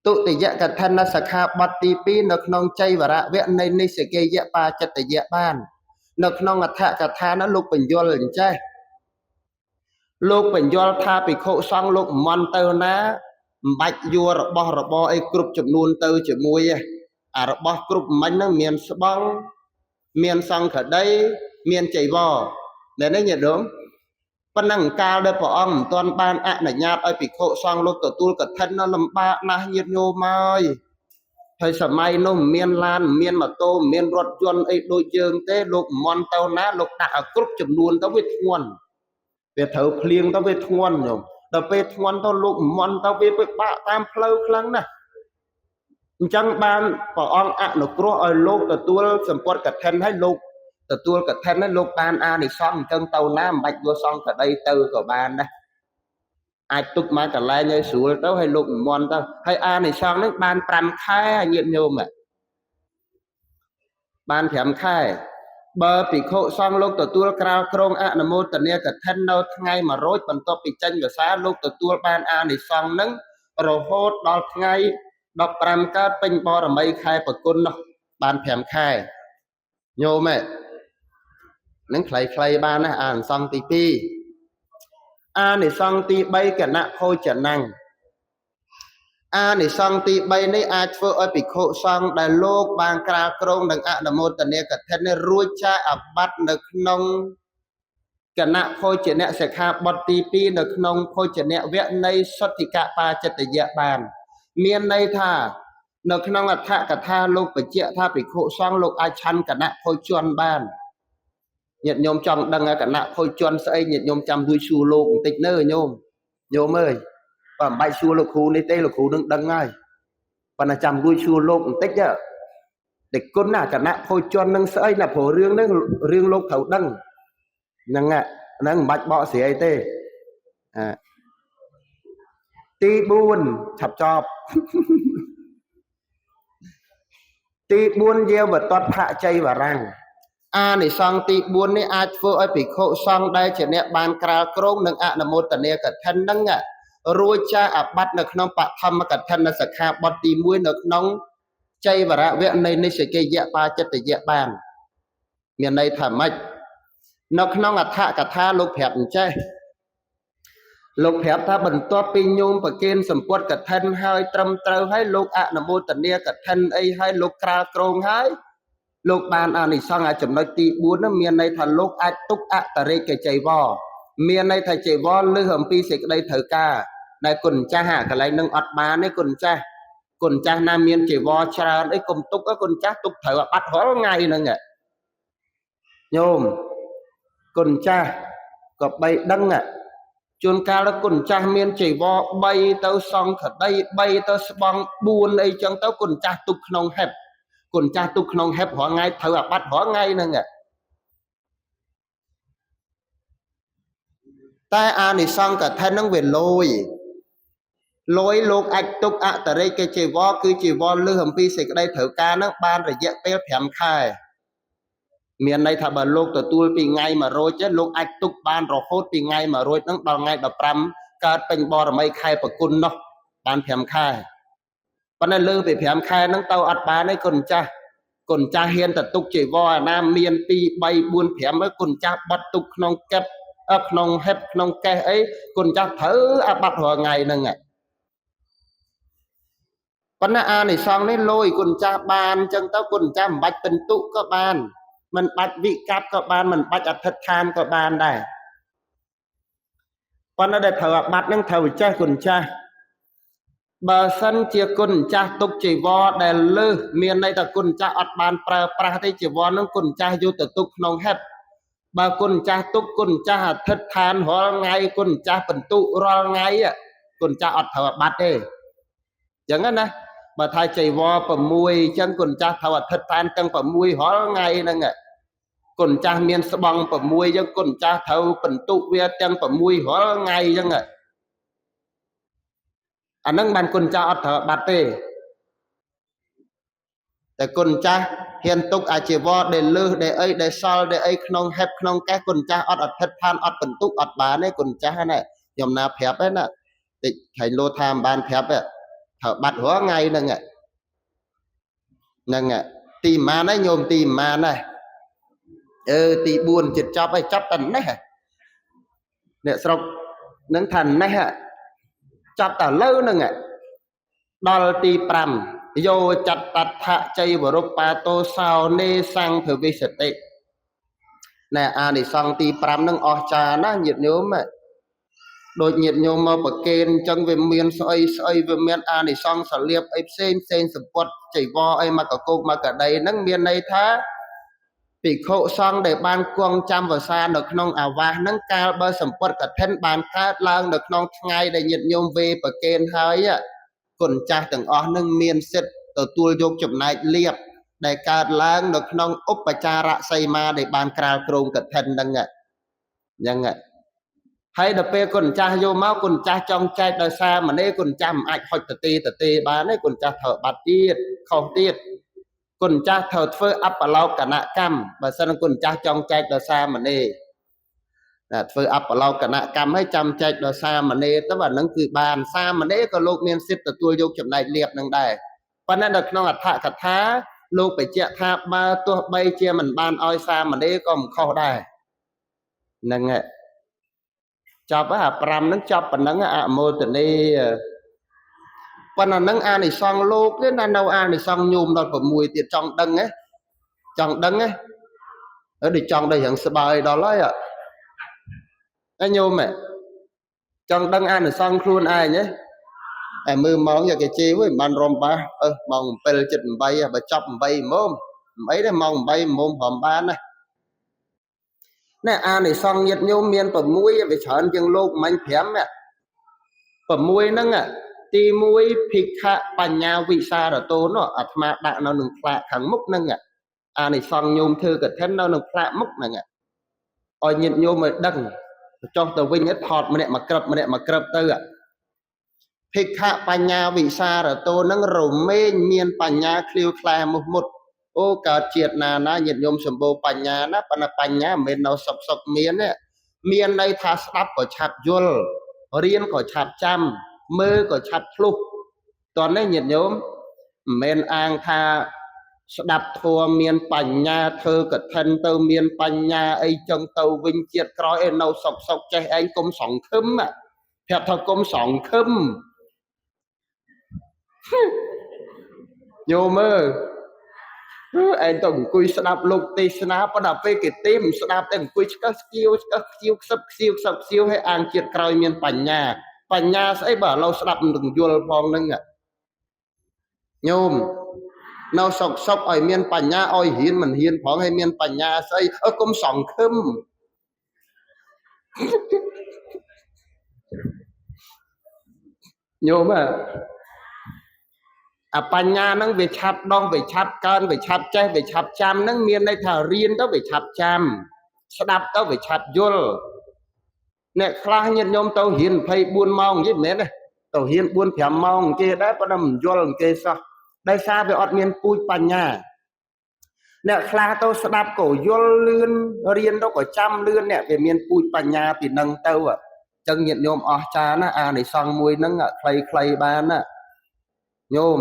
ទុតិយកឋិនសិក្ខាបទទី2នៅក្នុងចៃវរៈវៈនៃនិស្សកិយបាចិត្តយៈបាននៅក្នុងអដ្ឋកថានោះលោកបញ្យល់អញ្ចេះលោកបញ្យល់ថាភិក្ខុសង្ឃលោកមន់ទៅណាមិនបាច់យករបស់របរអីគ្រប់ចំនួនទៅជាមួយទេអារបស់គ្រប់មិញហ្នឹងមានស្បង់មានសង្ឃដីមានចីវរនៅនេះញាតិញោមប៉ុណ្ណឹងកាលដែលព្រះអង្គមិនទាន់បានអនុញ្ញាតឲ្យភិក្ខុសង្ឃលោកទទួលកឋិននោះលំបាកណាស់ញាតិញោមហើយហើយសម័យនោះមិនមានឡានមិនមានម៉ូតូមិនមានរថយន្តអីដូចយើងទេលោកមន់ទៅណាលោកដាក់ឲ្យគ្រប់ចំនួនទៅវាធ្ងន់វាត្រូវភ្លៀងទៅវាធ្ងន់ញោមដល់ពេលធ្ងន់ទៅលោកមន់ទៅវាពិបាកតាមផ្លូវខ្លាំងណាស់អញ្ចឹងបានព្រះអង្គអនុគ្រោះឲ្យលោកទទួលសម្ពត់កឋិនឲ្យលោកទទួលកឋិនឲ្យលោកបានអានិសង្ឃអញ្ចឹងទៅណាមិនបាច់យកសង្ឃក្តីទៅក៏បានដែរអាចទុកមកកន្លែងឲ្យស្រួលទៅឲ្យលោកនិមន្តទៅហើយអានិសង្ឃនេះបាន5ខែញាតិញោមបាន5ខែបើភិក្ខុសង្ឃលោកទទួលក្រាលគ្រងអនុមោទនាកឋិននៅថ្ងៃ100បន្ទាប់ពីចេញវស្សាលោកទទួលបានអានិសង្ឃនឹងរហូតដល់ថ្ងៃ15កើតពេញបរមីខែបគុណនោះបាន5ខែញោមនឹងខ្លីៗបានណាអានិសង្ឃទី2អានិសង្ឃទី3គណៈភោជនាំងអានិសង្ឃទី3នេះអាចធ្វើឲ្យភិក្ខុសង្ឃដែលលោកបានក្រាលគ្រងនឹងអនុមោទនាកឋិននេះរួចចាកអាបត្តិនៅក្នុងគណៈភោជនៈសិក្ខាបទទី2នៅក្នុងភោជនៈវគ្គនៃសុទ្ធិកបាចិត្តយៈបានមានន័យថានៅក្នុងអដ្ឋកថាលោកបញ្ជាក់ថាភិក្ខុសង្ឃលោកអាចឆាន់គណៈភោជនបានញាតិញោមចង់ដឹងគណៈភោជនស្អីញាតិញោមចាំជួយសួរលោកបន្តិចនៅញោមអើយបើមិនបាច់សួរលោកគ្រូនេះទេលោកគ្រូនឹងដឹងហើយប៉ុន្តែចាំជួយសួរលោកបន្តិចតែគុណណាគណៈភោជននឹងស្អីណាព្រោះរឿងហ្នឹងរឿងលោកត្រូវដឹងហ្នឹងហ្នឹងមិនបាច់បកស្រាយទេទី4ឆាប់ចប់ទី4យាវតតភចៃវរាំងអានិសង្ឃទី4នេះអាចធ្វើឲ្យភិក្ខុសង្ឃដែលជាអ្នកបានក្រាលគ្រងនឹងអនុមោទនាកឋិនហ្នឹងរួចចាកអាបត្តិនៅក្នុងបឋមកឋិនសិក្ខាបទទី1នៅក្នុងចៃវរៈវគ្គនៃនិស្សកិយបាចិត្តយៈបានមានន័យថាម៉េចនៅក្នុងអដ្ឋកថាលោកប្រាប់អញ្ចេះលោកប្រាប់ថាបន្ទាប់ពីញោមប្រគេនសម្ពុតកឋិនហើយត្រឹមត្រូវហើយលោកអនុមោទនាកឋិនអីហើយលោកក្រាលគ្រងហើយលោកបានអានិសង្ឃចំណុចទី4នោះមានន័យថាលោកអាចទុកអតរិកចៃវរមានន័យថាចៃវរលើសអំពីសេចក្តីត្រូវការដែលគុណចាស់កន្លែងនឹងអត់បានទេគុណចាស់ណាមានចៃវរច្រើនអីកុំទុកគុណចាស់ទុកត្រូវបាត់រាល់ថ្ងៃហ្នឹងញោមគុណចាស់ក៏បីដឹងជួនកាលគុណចាស់មានចៃវរ3ទៅសង្ឃដី3ទៅស្បង់4អីចឹងទៅគុណចាស់ទុកក្នុងហេបគុណចាស់ទុកក្នុងហេបរាល់ថ្ងៃត្រូវអាបត្តិរាល់ថ្ងៃហ្នឹងតែអានិសង្ឃកឋិនហ្នឹងវាលយលោកអាចទុកអតរិកចៃវរគឺចៃវរលើសអំពីសេចក្តីត្រូវការហ្នឹងបានរយៈពេល5ខែមានន័យថាបើលោកទទួលពីថ្ងៃ100ចេះលោកអាចទុកបានរហូតពីថ្ងៃ100ហ្នឹងដល់ថ្ងៃ15កើតពេញបរមីខែបគុណនោះបាន5ខែប៉ុន្តែលើពី5ខែហ្នឹងទៅអត់បានទេគុណចាស់ហ៊ានតែទុកចៃវរអាណាមាន2 3 4 5ហើយគុណចាស់បត់ទុកក្នុងកែបក្នុងហេបក្នុងកេះអីគុណចាស់ត្រូវអាបត្តិរាល់ថ្ងៃហ្នឹងប៉ុន្តែអានិសង្ឃនេះលយគុណចាស់បានអញ្ចឹងទៅគុណចាស់មិនបាច់ពិន្ទុក៏បានមិនបាច់វិកັບក៏បានមិនបាច់អធិដ្ឋានក៏បានដែរប៉ុន្តែដែលត្រូវអាបត្តិហ្នឹងត្រូវចេះគុណចាស់បើសិនជាគុណចាស់ទុកជីវរដែលលើសមានន័យថាគុណចាស់អត់បានប្រើប្រាស់ទេជីវរហ្នឹងគុណចាស់យកទៅទុកក្នុងហេបបើគុណចាស់ទុកគុណចាស់អធិដ្ឋានរាល់ថ្ងៃគុណចាស់បន្ទុរាល់ថ្ងៃគុណចាស់អត់ត្រូវអាបត្តិទេអញ្ចឹងណាបើថាចៃវរ6អញ្ចឹងគុណចាស់ត្រូវអធិដ្ឋានទាំង6រាល់ថ្ងៃហ្នឹងគុណចាស់មានស្បង់6អញ្ចឹងគុណចាស់ត្រូវបន្ទុវាទាំង6រាល់ថ្ងៃអញ្ចឹងអាហ្នឹងបានគុណចាស់អត់ត្រូវបាត់ទេ តែគុណចាស់ហ៊ានទុកអាជីវរដែលលើសដែលសល់ដែលអីក្នុងហេបក្នុងកេះគុណចាស់អត់អធិដ្ឋានអត់បន្ទុកអត់បានទេគុណចាស់ណាខ្ញុំណាប្រាប់ទេណាតិចខែងលោថាមិនបានប្រាប់ទេត្រូវបាត់រាល់ថ្ងៃហ្នឹងទីម៉ានហើយញោមទីម៉ានហើយទី4ចិត្តចប់ហើយចាប់តែនេះអ្នកស្រុកនឹងថានេះចាប់តែលើហ្នឹងដល់ទី5យោចតដ្ឋជ័យវរុបាតោសោនេសង្ឃវិសតិណែអានិសង្ឃទី5ហ្នឹងអស្ចារ្យណាស់ញាតិញោមដូចញាតិញោមមកប្រគេនអញ្ចឹងវាមានស្អីវាមានអានិសង្ឃសលៀបអីផ្សេងសម្ពត់ចៃវរអីមកកកោកមកកដីហ្នឹងមានន័យថាភិក្ខុសង្ឃដែលបានគង់ចាំវសានៅក្នុងអាវាសហ្នឹងកាលបើសម្ពត់កឋិនបានកើតឡើងនៅក្នុងថ្ងៃដែលញាតិញោមវេប្រគេនហើយគុណចាស់ទាំងអស់ហ្នឹងមានសិទ្ធិទទួលយកចំណែកលៀបដែលកើតឡើងនៅក្នុងឧបចារសីមាដែលបានក្រាលគ្រងកឋិនហ្នឹងអញ្ចឹងហើយដល់ពេលគុណចាស់យកមកគុណចាស់ចង់ចែកដោយសារម្នេគុណចាស់មិនអាចហុចទៅទេបានទេគុណចាស់ត្រូវបាត់ទៀតខុសទៀតគុណចាស់ត្រូវធ្វើអបឡោកនកម្មបើសិនគុណចាស់ចង់ចែកដោយសារម្នេធ្វើអបឡោកនកម្មឲ្យចាំចែកដោយសារម្នេទៅអានឹងគឺបានសាមណេរក៏លោកមានសិទ្ធិទទួលយកចំណែកលៀបនឹងដែរប៉ុន្តែនៅក្នុងអត្ថកថាលោកបញ្ជាក់ថាបើទោះបីជាមិនបានឲ្យសាមណេរក៏មិនខុសដែរហ្នឹងចប់អា5ហ្នឹងចប់ប៉ុណ្ណឹងអមោទនីប៉ុន្តែហ្នឹងអានិសង្ឃលោកទេណានៅអានិសង្ឃញោមដល់6ទៀតចង់ដឹងហ៎ដូចចង់ដល់រឿងស្បើយដល់ហើយញោមចង់ដឹងអានិសង្ឃខ្លួនឯងឯមើលម៉ោងយកគេជេរវិញបានរំបាសម៉ោង7:78បើចប់8ម៉ោងអីទេម៉ោង8ម៉ោងព្រមបានណាអានិសង្ឃញាតិញោមមាន6វាច្រើនជាងលោកមិញ5 6ហ្នឹងទី1ភិក្ខបញ្ញាវិសារតោនោះអាត្មាដាក់នៅនឹងផ្លាកខាងមុខហ្នឹងអានិសង្ឃញោមធ្វើកឋិននៅនឹងផ្លាកមុខហ្នឹងឲ្យញាតិញោមឲ្យដឹងចុះទៅវិញថតម្នាក់មកក្រឹបទៅភិក្ខបញ្ញាវិសារតោនឹងរមែងមានបញ្ញាឃ្លាវខ្លែមុតអូកើតជាតិណាញាតិញោមសម្បូរបញ្ញាណាប៉ុន្តែបញ្ញាមិនមែននៅសុកមានន័យថាស្ដាប់ក៏ឆាប់យល់រៀនក៏ឆាប់ចាំមើលក៏ឆាប់ឆ្លុះតោះនេះញាតិញោមមិនមែនអាងថាស្ដាប់ធម៌មានបញ្ញាធ្វើកឋិនទៅមានបញ្ញាអីចឹងទៅវិញជាតិក្រោយឯនៅសុកចេះឯងគុំសង្ឃឹមប្រាប់ថាគុំសង្ឃឹមញោមឯងទៅអង្គុយស្ដាប់លោកទេសនាប៉ុន្តែពេលគេទេមិនស្ដាប់តែអង្គុយឆ្កឹះស្គៀវខ្សឹបខ្សៀវឲ្យអាងជាតិក្រោយមានបញ្ញាស្អីបើឥឡូវស្ដាប់នឹងយល់ផងហ្នឹងញោមនៅសុកឲ្យមានបញ្ញាឲ្យហ៊ានមិនហ៊ានផងឲ្យមានបញ្ញាស្អីគុំសង្ឃឹមញោមអាបញ្ញាហ្នឹងវាឆាប់ដោះវាឆាប់កើនវាឆាប់ចេះវាឆាប់ចាំហ្នឹងមានន័យថារៀនទៅវាឆាប់ចាំស្ដាប់ទៅវាឆាប់យល់អ្នកខ្លះញាតិញោមទៅរៀន24ម៉ោងយីមិនមែនទេទៅរៀន4-5ម៉ោងគេដែរប៉ុន្តែមិនយល់គេសោះដោយសារវាអត់មានពូជបញ្ញាអ្នកខ្លះទៅស្ដាប់ក៏យល់លឿនរៀនទៅក៏ចាំលឿនអ្នកវាមានពូជបញ្ញាពីនឹងទៅអញ្ចឹងញាតិញោមអស្ចារ្យណាអានិសង្ឃមួយហ្នឹងខ្លីបានណាញោម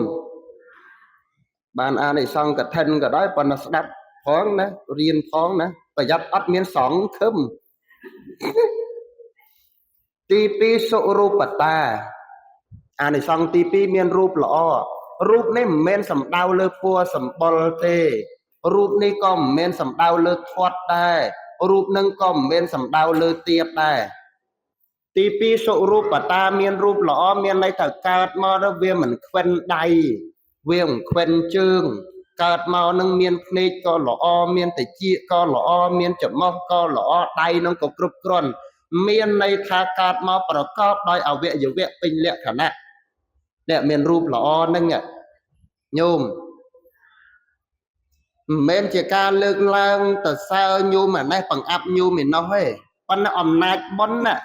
បានអានិសង្ឃកឋិនក៏ដោយប៉ុន្តែស្ដាប់ផងណារៀនផងណាប្រយ័ត្នអត់មានសង្ឃឹមទី2សុរូបតាអានិសង្ឃទី2មានរូបល្អរូបនេះមិនមែនសំដៅលើពណ៌សម្បុរទេរូបនេះក៏មិនមែនសំដៅលើធាត់ដែររូបនឹងក៏មិនមែនសំដៅលើទៀបដែរទី2សុរូបតាមានរូបល្អមានន័យថាកើតមកទៅវាមិនខ្វិនដៃវាមិនខ្វិនជើងកើតមកនឹងមានភ្នែកក៏ល្អមានតិចក៏ល្អមានច្រមុះក៏ល្អដៃនឹងក៏គ្រប់គ្រាន់មានន័យថាកើតមកប្រកបដោយអវយវៈពេញលក្ខណៈអ្នកមានរូបល្អហ្នឹងញោមមិនមែនជាការលើកឡើងទៅសើញោមអានេះបង្អាប់ញោមឯណោះទេប៉ុន្តែអំណាចបុណ្យណា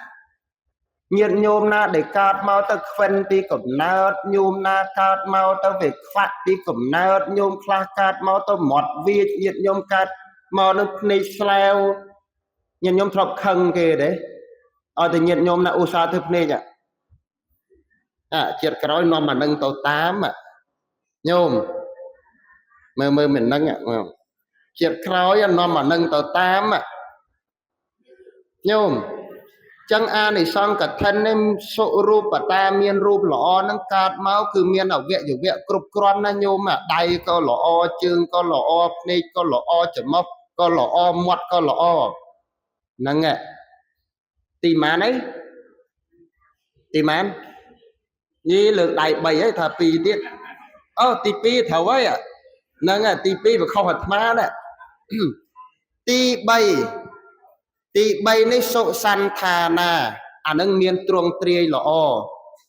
nhiệt nhôm na để cát mau tới khen pi cầm nát nhôm na cát mau tới về phát pi cầm nát nhôm khla cát mau tới mọt việt nhiệt nhôm cát mau nó này sleo nhiệt nhôm thọc khăng kề đấy ở thì nhiệt nhôm na usa thực này nhá chết cái nó mà nâng tàu tám nhôm mơ mình nâng chết cái nó mà nâng tàu tám nhôm chẳng ai này xong cả thân em số rùp và ta miên rùp lọ nâng cát máu cứ miên ở việnอยู่viện cục con na nhôm đầy có lọ chương có lọ này có lọ chấm mốc có lọ mọt có lọ nâng tìm má đấy tìm má như lượng đại bày ấy thà pì tiết tí pi thầu ấy nâng tí pi và không hạt má đấy tí bay này sộ san thà na nâng miên truong triê lọ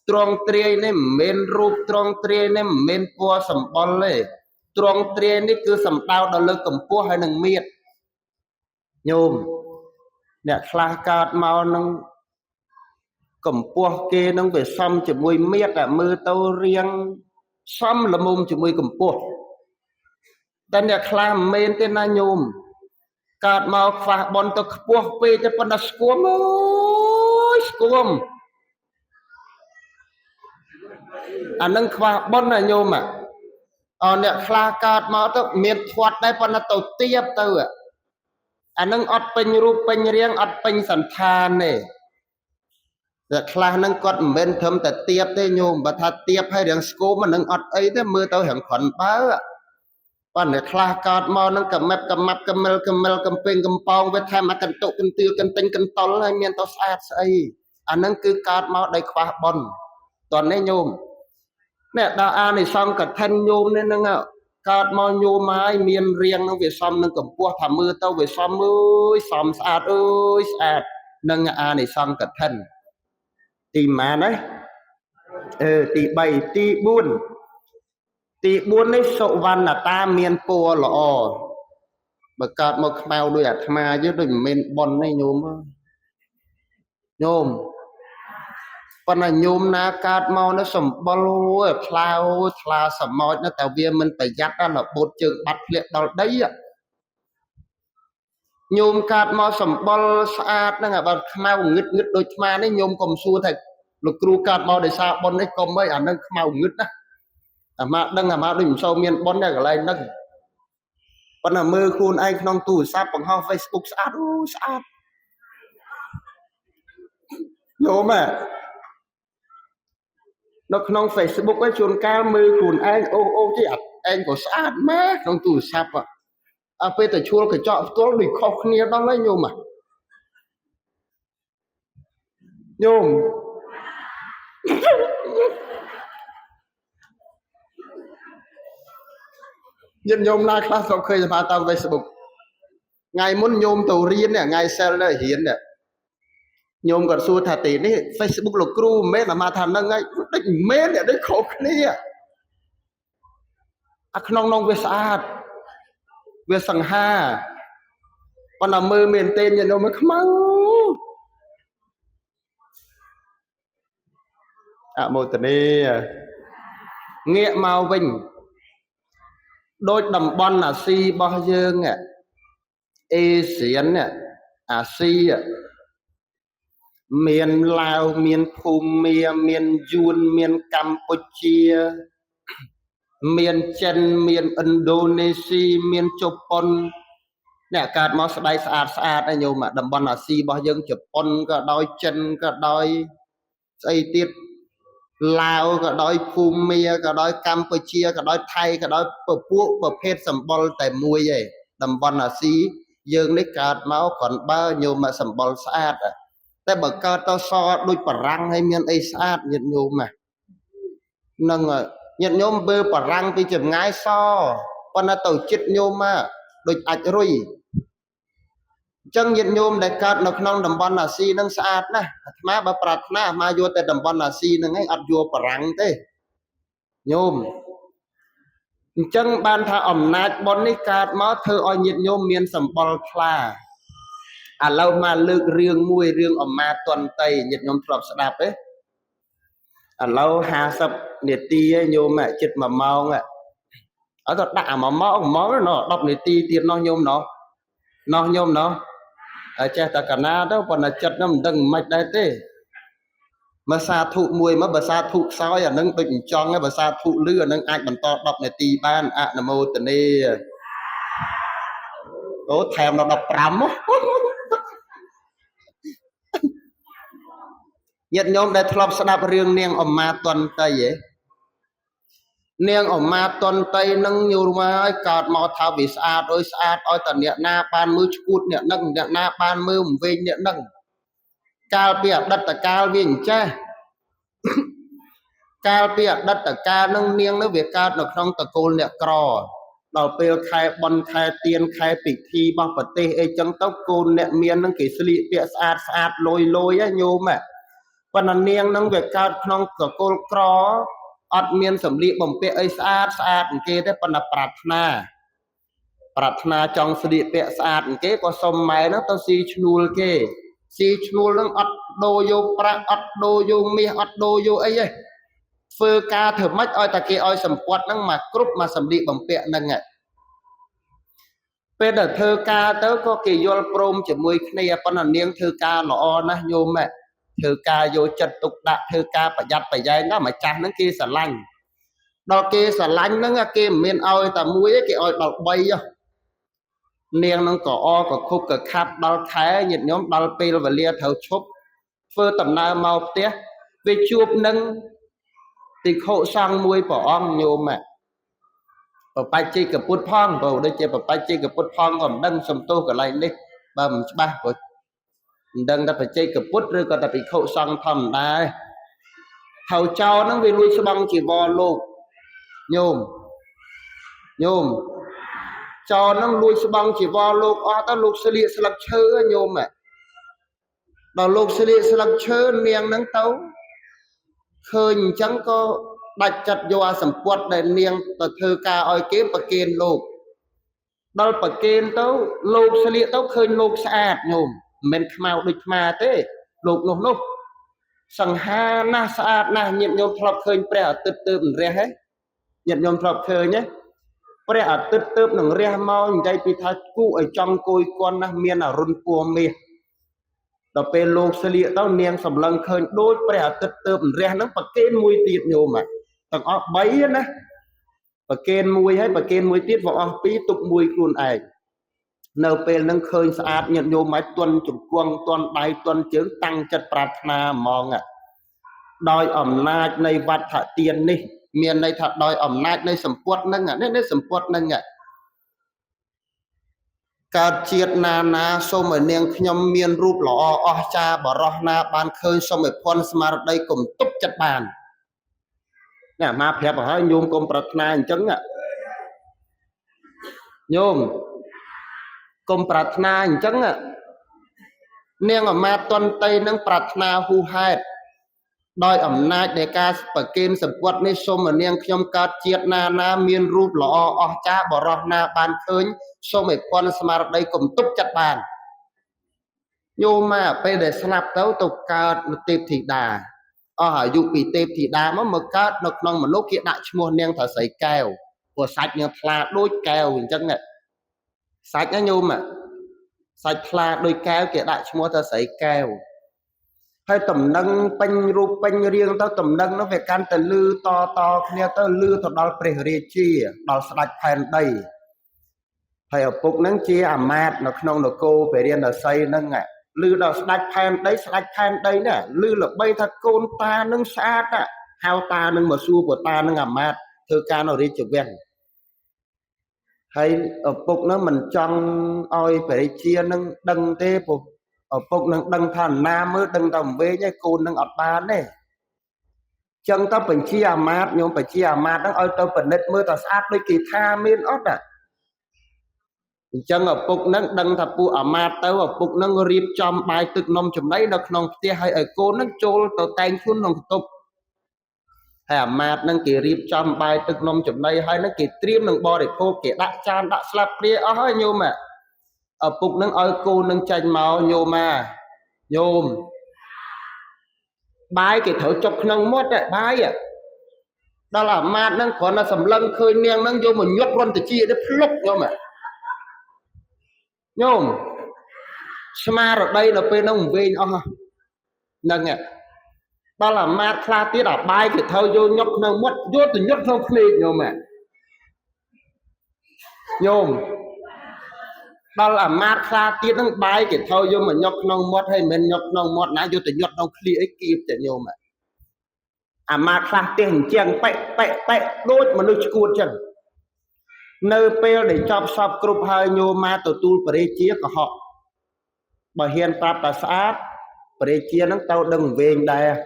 truong triê này men rụp truong triê này men pua sầm bolเลยtruong triê này cứ sầm đau đau lực cầm pua hay nâng miệt nhôm nè khla cát mau nâng cầm pua kê nâng về xăm chỉ mùi miệt mưa tàu riêng xăm là mồm chỉ mùi cầm pua tên nè khla men tên na nhôm cát mau phá bon tàu pua pe cho con đã scuom nâng phá bon là nhôm nè khla cát mau tàu miệt thoát đây con đã tàu tiếp tàu nâng ọt pin rụp pin riêng ọt pin sẵn thàn này khla nâng cọt bên thâmแต่เตียบได้โยมบัดถ้าเตียบให้เรื่องสกูมันนึงอดไอ้แต่มือเตาแห่งขวัญป้าป้านเนี่ยคลากอดมอนึงกับแมบกับมับกับเมลกับเมลกับเป่งกับปองเวทให้มากันตุกันตือกันติงกันตอลให้เมียนเตาสะอาดไอ้นั้นคือกอดมอได้ควาบอลตอนนี้โยมเนี่ยดาวในซองกับท่านโยมเนี่ยนึงกอดมอโยมไม้เมียนเรียงนึงเวซ้ำนึงกับพวกทำมือเตาเวซ้ำซ้ำสะอาดสะอาดนึงในซองกับท่านtìm mà đấy tỷ 7 tỷ 4 đấy sậu văn là ta miền po lọ bậc cát một màu đuôi mà chứ đừng men bon này nhôm còn là nhôm na cát màu nó sầm bao plau thla sầm mỏi nó tạo viên mình phải dắt ra là bột trường bắt liệt đó đấy nhôm cát màu sầm bao sát nó bảo màu ngứt đôi mà đấy nhôm cầm xua thật lục cru cát màu để sao bon đấy cầm ấy nó màu ngứt á mà đăng mà đừng sâu miền bon này lại nâng còn là mơ khuôn anh non tủ sát bằng ho Facebook sát nhớ mà nó non Facebook ấy chuồn cao mơ khuôn anh ô chứ anh có sát má non tủ sát bây giờ chua cái chọn tôi bị khóc nia đó lấy nhôm mà nhôm nhân nhôm na class không khơi mà tao Facebook ngày muốn nhôm tàu riêng nè ngày sale là hiến nè nhôm còn xua thà tỷ này Facebook lục cru mê là mà thằng nâng ấy định mê để đấy khóc nia non về sát về sằng ha còn là mơ miền tên nhận đâu mới không một tuần đi nghĩa màu vinh đôi đầm bon là si bao dương ê xiên si miền Lào miền Phumia miền Jun miền Campuchia miền Chen miền Indonesia miền Japan nè cát máu sài sạch này nhiều mà đầm bon là si bao dương Japan có đôi chân có đôi xây tiết Lào có đôi Phumia có đôi Campuchia có đôi Thái có đôi bờ phết sầm bol tại mùi vậy đầm bon là si dương lấy cát máu còn bao nhiêu mà sầm bol sạchแต่បើកើតទៅសដូចបារាំងហើយមានអីស្អាតញាតិញោមហ្នឹងញាតិញោមបើបារាំងពីចម្ងាយសប៉ុន្តែទៅចិត្តញោមដូចអាចរុយអញ្ចឹងញាតិញោមដែលកើតនៅក្នុងតំបន់អាស៊ីហ្នឹងស្អាតណាស់អាត្មាបើប្រាថ្នាអាត្មាយកតែតំបន់អាស៊ីហ្នឹងឯងអត់យកបារាំងទេញោមអញ្ចឹងបានថាអំណាចបុណ្យនេះកើតមកធ្វើឲ្យញាតិញោមមានសម្បល់ខ្លា ឥឡូវមកលើករឿងមួយរឿងអមាតន្តីញាតិញោមធ្លាប់ស្ដាប់ទេឥឡូវ50នាទីឯងញោមជិត1ម៉ោងអត់ទៅដាក់1ម៉ោងណោះ10នាទីទៀតណោះញោមណោះញោមណោះចេះតែកណាទៅប៉ុន្តែចិត្តនោះមិនដឹងមិនដែរទេមកសាធុមួយមកបើសាធុខ្សោយអានឹងដូចអញ្ចឹងឯងបើសាធុលឺអានឹងអាចបន្ត10នាទីបានអនុមោទនាអូថែមដល់15មកញាតិញោមដែលធ្លាប់ស្ដាប់រឿងនាងឧមាទន្តីឯនាងឧមាទន្តីនឹងយល់មកឲ្យកើតមកថាវាស្អាតអើយស្អាតឲ្យតអ្នកណាបានមើលឈួតអ្នកនឹងអ្នកណាបានមើលមិនវិញអ្នកនឹងកាលពីអតីតកាលវាអញ្ចេះកាលពីអតីតកាលនឹងនាងនោះវាកើតនៅក្នុងតកូលអ្នកក្រដល់ពេលខែបន់ខែទៀនខែពិធីរបស់ប្រទេសអីចឹងទៅកូនអ្នកមាននឹងគេស្លៀកពាក់ស្អាតស្អាតលយញោមប៉ុន្តែនាងនឹងវាកើតក្នុងតកូលក្រអត់មានសម្លៀកបំពាក់អីស្អាតគេទេប៉ុន្តែប្រាថ្នាចង់ស្លៀកពាក់ស្អាតគេក៏សុំម៉ែនោះទៅស៊ីឈ្នួលគេស៊ីឈ្នួលនឹងអត់ដូរយកប្រាក់អត់ដូរយកមាសអត់ដូរយកអីទេធ្វើការធ្វើម៉េចឲ្យតែគេឲ្យសម្ពត់ហ្នឹងមកគ្រប់មកសម្លៀកបំពាក់ហ្នឹងពេលដែលធ្វើការទៅក៏គេយល់ព្រមជាមួយគ្នាប៉ុន្តែនាងធ្វើការល្អណាស់ញោមធ្វើការយកចិត្តទុកដាក់ធ្វើការប្រយ័ត្នប្រយែងណាម្ចាស់ហ្នឹងគេស្រឡាញ់ដល់គេស្រឡាញ់ហ្នឹងគេមិនមែនឲ្យតែមួយទេគេឲ្យដល់3នាងហ្នឹងក៏ក៏ខុបក៏ខាប់ដល់ខែញាតិញោមដល់ពេលវេលាត្រូវឈប់ធ្វើដំណើរមកផ្ទះវាជួបនឹងទីខុសង្ឃមួយព្រះអង្គញោមបបច្ចេកពុទ្ធផងបើដូចជាបបច្ចេកពុទ្ធផងក៏មិនដឹងសំទោសកន្លែងនេះបើមិនច្បាស់ក៏មិនដឹងថាបច្ចេកពុទ្ធឬក៏តែភិក្ខុសង្ឃធម្មតាហៅចោលហ្នឹងវាលួចស្បង់ជីវរលោកញោមចោលហ្នឹងលួចស្បង់ជីវរលោកអស់ទៅលោកស្លៀកស្លឹកឈើញោមដល់លោកស្លៀកស្លឹកឈើនាងហ្នឹងទៅឃើញអញ្ចឹងក៏ដាច់ចិត្តយកអាសម្ពត់ដែលនាងទៅធ្វើការឲ្យគេប្រគេនលោកដល់ប្រគេនទៅលោកស្លៀកទៅឃើញលោកស្អាតញោមមិនមែនខ្មៅដូចខ្មាទេលោកនោះសង្ហាណាស់ស្អាតណាស់ញាតិញោមធ្លាប់ឃើញព្រះអាទិត្យទើបរះហ៎ញាតិញោមធ្លាប់ឃើញទេព្រះអាទិត្យទើបនឹងរះមកនិយាយពីថាគូឲ្យចំគួយគន់ណាស់មានអរុណពួរមាសដល់ពេលលោកស្លៀកទៅនាងសម្លឹងឃើញដូចព្រះអាទិត្យទើបរះហ្នឹងប្រគេនមួយទៀតញោមទាំងអស់3ណាប្រគេនមួយហើយប្រគេនមួយទៀតបងអស់2ទុកមួយខ្លួនឯងនៅពេលហ្នឹងឃើញស្អាតញាតិញោមមកទន់ជង្គង់ទន់ដៃទន់ជើងតាំងចិត្តប្រាថ្នាហ្មងដោយអំណាចនៃវត្ថៈទាននេះមានន័យថាដោយអំណាចនៃសម្ពត់ហ្នឹងនេះសម្ពត់ហ្នឹងកើតជាតិណាសូមឲ្យនាងខ្ញុំមានរូបល្អអស្ចារ្យបរោះណាបានឃើញសូមឲ្យភ័ណ្ឌស្មារតីកុំទប់ចិត្តបានណាមកប្រាប់ឲ្យញោមកុំប្រាថ្នាអញ្ចឹងញោមកុំប្រាថ្នាអញ្ចឹងនាងអមាទន្តីនឹងប្រាថ្នាហ៊ូហេតុដោយអំណាចនៃការប្រគេនសម្ពត់នេះសូមឲ្យនាងខ្ញុំកើតជាតិណាមានរូបល្អអស្ចារ្យបរោះណាបានឃើញសូមឲ្យភ័ណ្ឌស្មារតីកុំទប់ចិត្តបានញោមមកពេលដែលស្លាប់ទៅកើតទេពធីតាអស់អាយុពីទេពធីតាមកកើតនៅក្នុងមនុស្សគេដាក់ឈ្មោះនាងថាស្រីកែវព្រោះសាច់នាងថ្លាដូចកែវអញ្ចឹងសាច់ណាញោមសាច់ថ្លាដូចកែវគេដាក់ឈ្មោះថាស្រីកែវហើយតំណឹងពេញរូបពេញរាងទៅតំណឹងនោះវាកាន់តែលឺតគ្នាទៅលឺទៅដល់ព្រះរាជាដល់ស្ដេចផែនដីហើយឪពុកនឹងជាអាមាត្យនៅក្នុងនគរពរិណសីនឹងលឺដល់ស្ដេចផែនដីណាលឺល្បីថាកូនតានឹងស្អាតហៅតានឹងមកសួរព្រោះតានឹងអាមាត្យធ្វើការនៅរាជវាំងហើយឪពុកនឹងមិនចង់ឲ្យព្រះរាជានឹងដឹងទេព្រោះឪពុកនឹងដឹងថាណាមើលដឹងតែវែងឯងកូននឹងអត់បានទេចឹងទៅបញ្ជាអាមាត្យញោមបញ្ជាអាមាត្យនឹងឲ្យទៅពិនិត្យមើលថាស្អាតដូចគេថាមានអត់អញ្ចឹងឪពុកនឹងដឹងថាពួកអាមាត្យទៅឪពុកនឹងរៀបចំបាយទឹកនំចំណីនៅក្នុងផ្ទះឲ្យកូននឹងចូលទៅតែងខ្លួនក្នុងបន្ទប់ហើយអាមាត្យនឹងគេរៀបចំបាយទឹកនំចំណីហើយនឹងគេត្រៀមនឹងបរិភោគគេដាក់ចានដាក់ស្លាបព្រាអស់ហើយញោម ở phục nâng ơi cô nâng chanh máu nhôm mà nhôm bái cái thở chọc nâng mót đấy bái à đó là mát nâng còn là sầm lân khơi niang nâng vô mình nhốt run từ chia đấy lúc nhôm mà nhôm smart ở đây là bên ông về ông nâng à đó là mát kha tiết ở bái cái thở vô nhóc nâng mót vô từ nhốt không khli nhôm mà nhôm đó là mát kha tiết nâng bái cái thở vô mà nhóc nông mót hay mình nhóc nông mót nãy vô từ nhốt không khli ấy kịp để nhôm mà à mát kha tiết hình chăng bẹ đôi mà đôi chuột chăng nơi pel để chọc sập group hơi nhô ma tổ tu bể chia của họ bởi hiện pháp là sát bể chia nó tao đừng về đây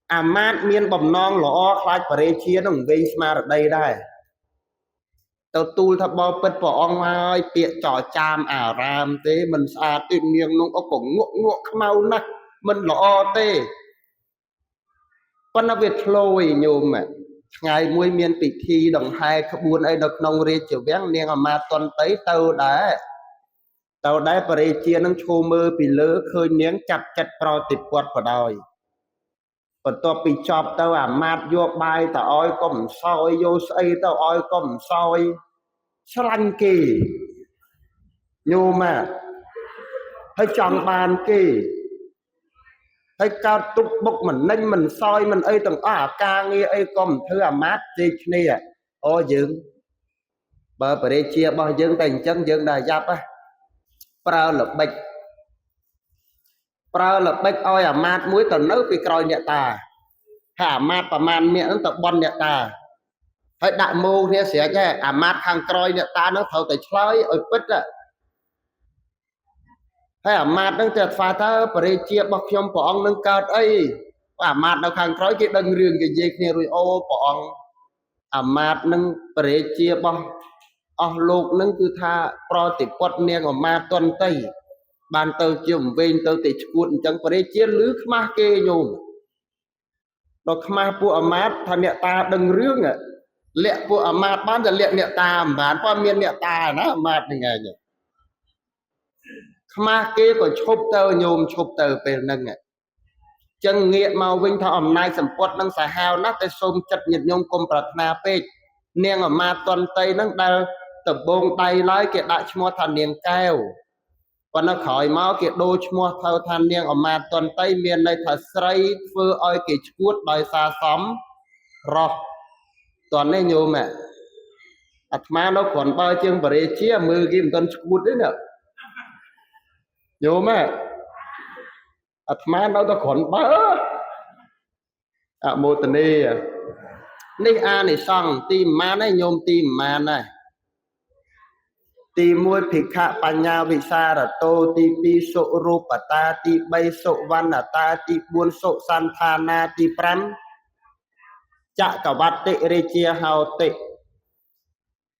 à mát miên bầm non lõ khai bể chia đừng về mà ở đây đây tao tu thập bao bật bỏ ông ơi tiện trò cham ảo ram thế mình xa tự nhiên nó có cổ ngộ mau nè mình lõ tê con nó việt lôi nhiều mà ngày mùi miền bị thi đồng hai khắp buôn ấy được nông rê chiều bén niên mà tuần tới tàu đá bể chia nâng chô mơ bị lỡ khơi niếng chặt pro tịt quạt vào đòi và tôi bị chọc tao à mát vô bài tao oi có soi vô xây tao oi có soi sao lanh kỳ nhô mà hay chọn bàn kỳ hay cao túc bốc mình nên mình soi mình ấy từng ca nghe ấy có thứ à mát gì nè ô dưỡng bể chia bao dưỡng tình chân dưỡng đà giáp á prao lập bách oi à mát muối tờ nấu bị coi nhẹ ta hả mát và man miệng nó tập bon nhẹ ta hãy đại mô thế sẽ cái à mát hàng coi nhẹ ta nó thầu tới chơi ơi bích á hay à mát nó chợt pha thơ bể chia bọc trong bọn nâng cao ấy à mát nó hàng coi cái đằng riêng cái gì kia rồi ô bọn à mát nâng bể chia bọc lục nâng cứ tha pro tịp quật niên ở ma tuần tây ban tàu chiều về tàu tịch cuộn chẳng có đấy chiến lứ khma kê nhôm đó khma phụ amat thằng nhẹ ta đừng rước à lẹ phụ amat bán giờ lẹ nhẹ ta bán qua miền nhẹ ta nó amat thì ngày nhỉ khma kê của chụp tàu nhôm chụp tàu về nâng à chân nghiện màu vinh thọ hôm nay sầm quật nâng xả hao nát tay xôm chặt nhiệt nhôm công bạc na pe niên ở ma tuần tây nâng đa tập bông tay lái cái đại mua thằng niên cao và nó khỏi máu cái đôi mua thâu than niên ở mà tuần tây miền này thật sấy phơ oi cái chuột đòi xa xóm rọ toàn này nhiều mẹ mà nó còn bao chương bể chia mưa kim tuần chuột đấy nè nhiều mẹ mà nó còn bao một tuần đi này xong tìm mà này nhôm tìm mà này ti muối phịch khạ panya visa ra tô ti pi so rupata ti bay so vanata ti buôn so santana ti pram chạ cả bát tệ rê chia hào tệ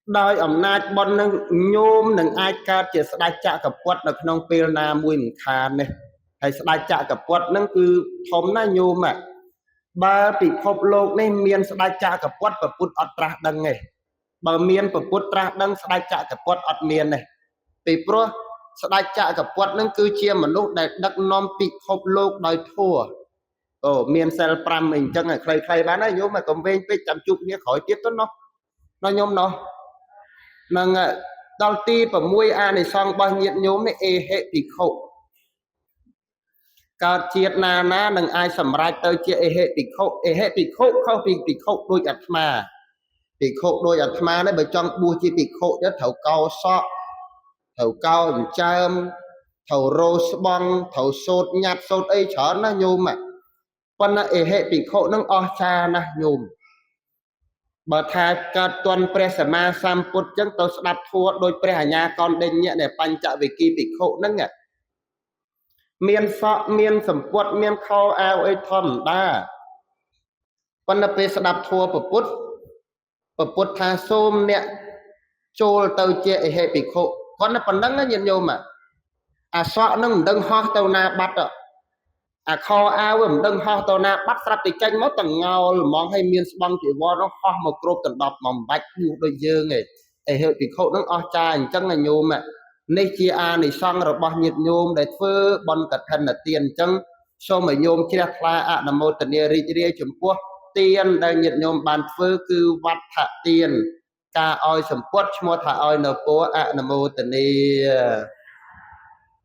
đòi ẩm nát bọn nâng nhôm nâng ai ca chỉ sẽ đai chạ cả quất ở trong pê na mùi mình khá này hay sẽ đai chạ cả quất nâng cứ thống na nhôm mà ba bị khóc lột nên miền sẽ đai chạ cả quất và bút ọt ra đăng này bà miền và bút ra đăng sẽ đai chạ cả quất ọt miền này vì pro sẽ đai chạ cả quất nâng cứ chia mà lúc này đắc non bị khóc lột đòi thua miền xe pram mình chân này khai bán ấy nhôm mà còn về chăm chụp như khỏi tiếp tốt nó nhôm nó nâng đào ti và mui này xong bao nhiêu nhóm này hệ bị khổ cao chiết na nâng ai sầm rai tới chia hệ bị khổ không bị khổ đôi atma đấy bởi trong bua chi bị khổ nhất thầu cao sọ thầu cao châm thầu rose bong thầu sốt nhạt sốt ấy chó nó nhôm mà con hệ bị khổ nâng cha na nhôm bà thà cả tuần pre sama samput chẳng tôi đạp thua đôi pre nhà con đền nhẹ để pan chợ về kỳ bị khổ nâng ạ miền sọ miền sầm quật miền khâu ao ấy thầm đa con là pre đạp thua bậc put thà xôm nè trôi tàu chè hệ bị khổ con là phần nâng nhìn nhau mà sọ nâng đâng ho tàu na bắt ạ kho ao em đừng ho tàu na bắt sập thì tranh mất tầng ngao mong hay miên băng chỉ vô nó ho một cột tầng đập mỏng bạch đôi dơ này hệ bị khổ nó cha chẳng là nhiều mà នេះជាអានិសង្សរបស់ញាតិញោមដែលធ្វើបុណ្យកឋិនទានអញ្ចឹងសូមឲ្យញោមជ្រះថ្លាអនុមោទនារីករាយចំពោះទានដែលញាតិញោមបានធ្វើគឺវត្ថទានការឲ្យសម្ពុតឈ្មោះថាឲ្យនៅពោអនុមោទនា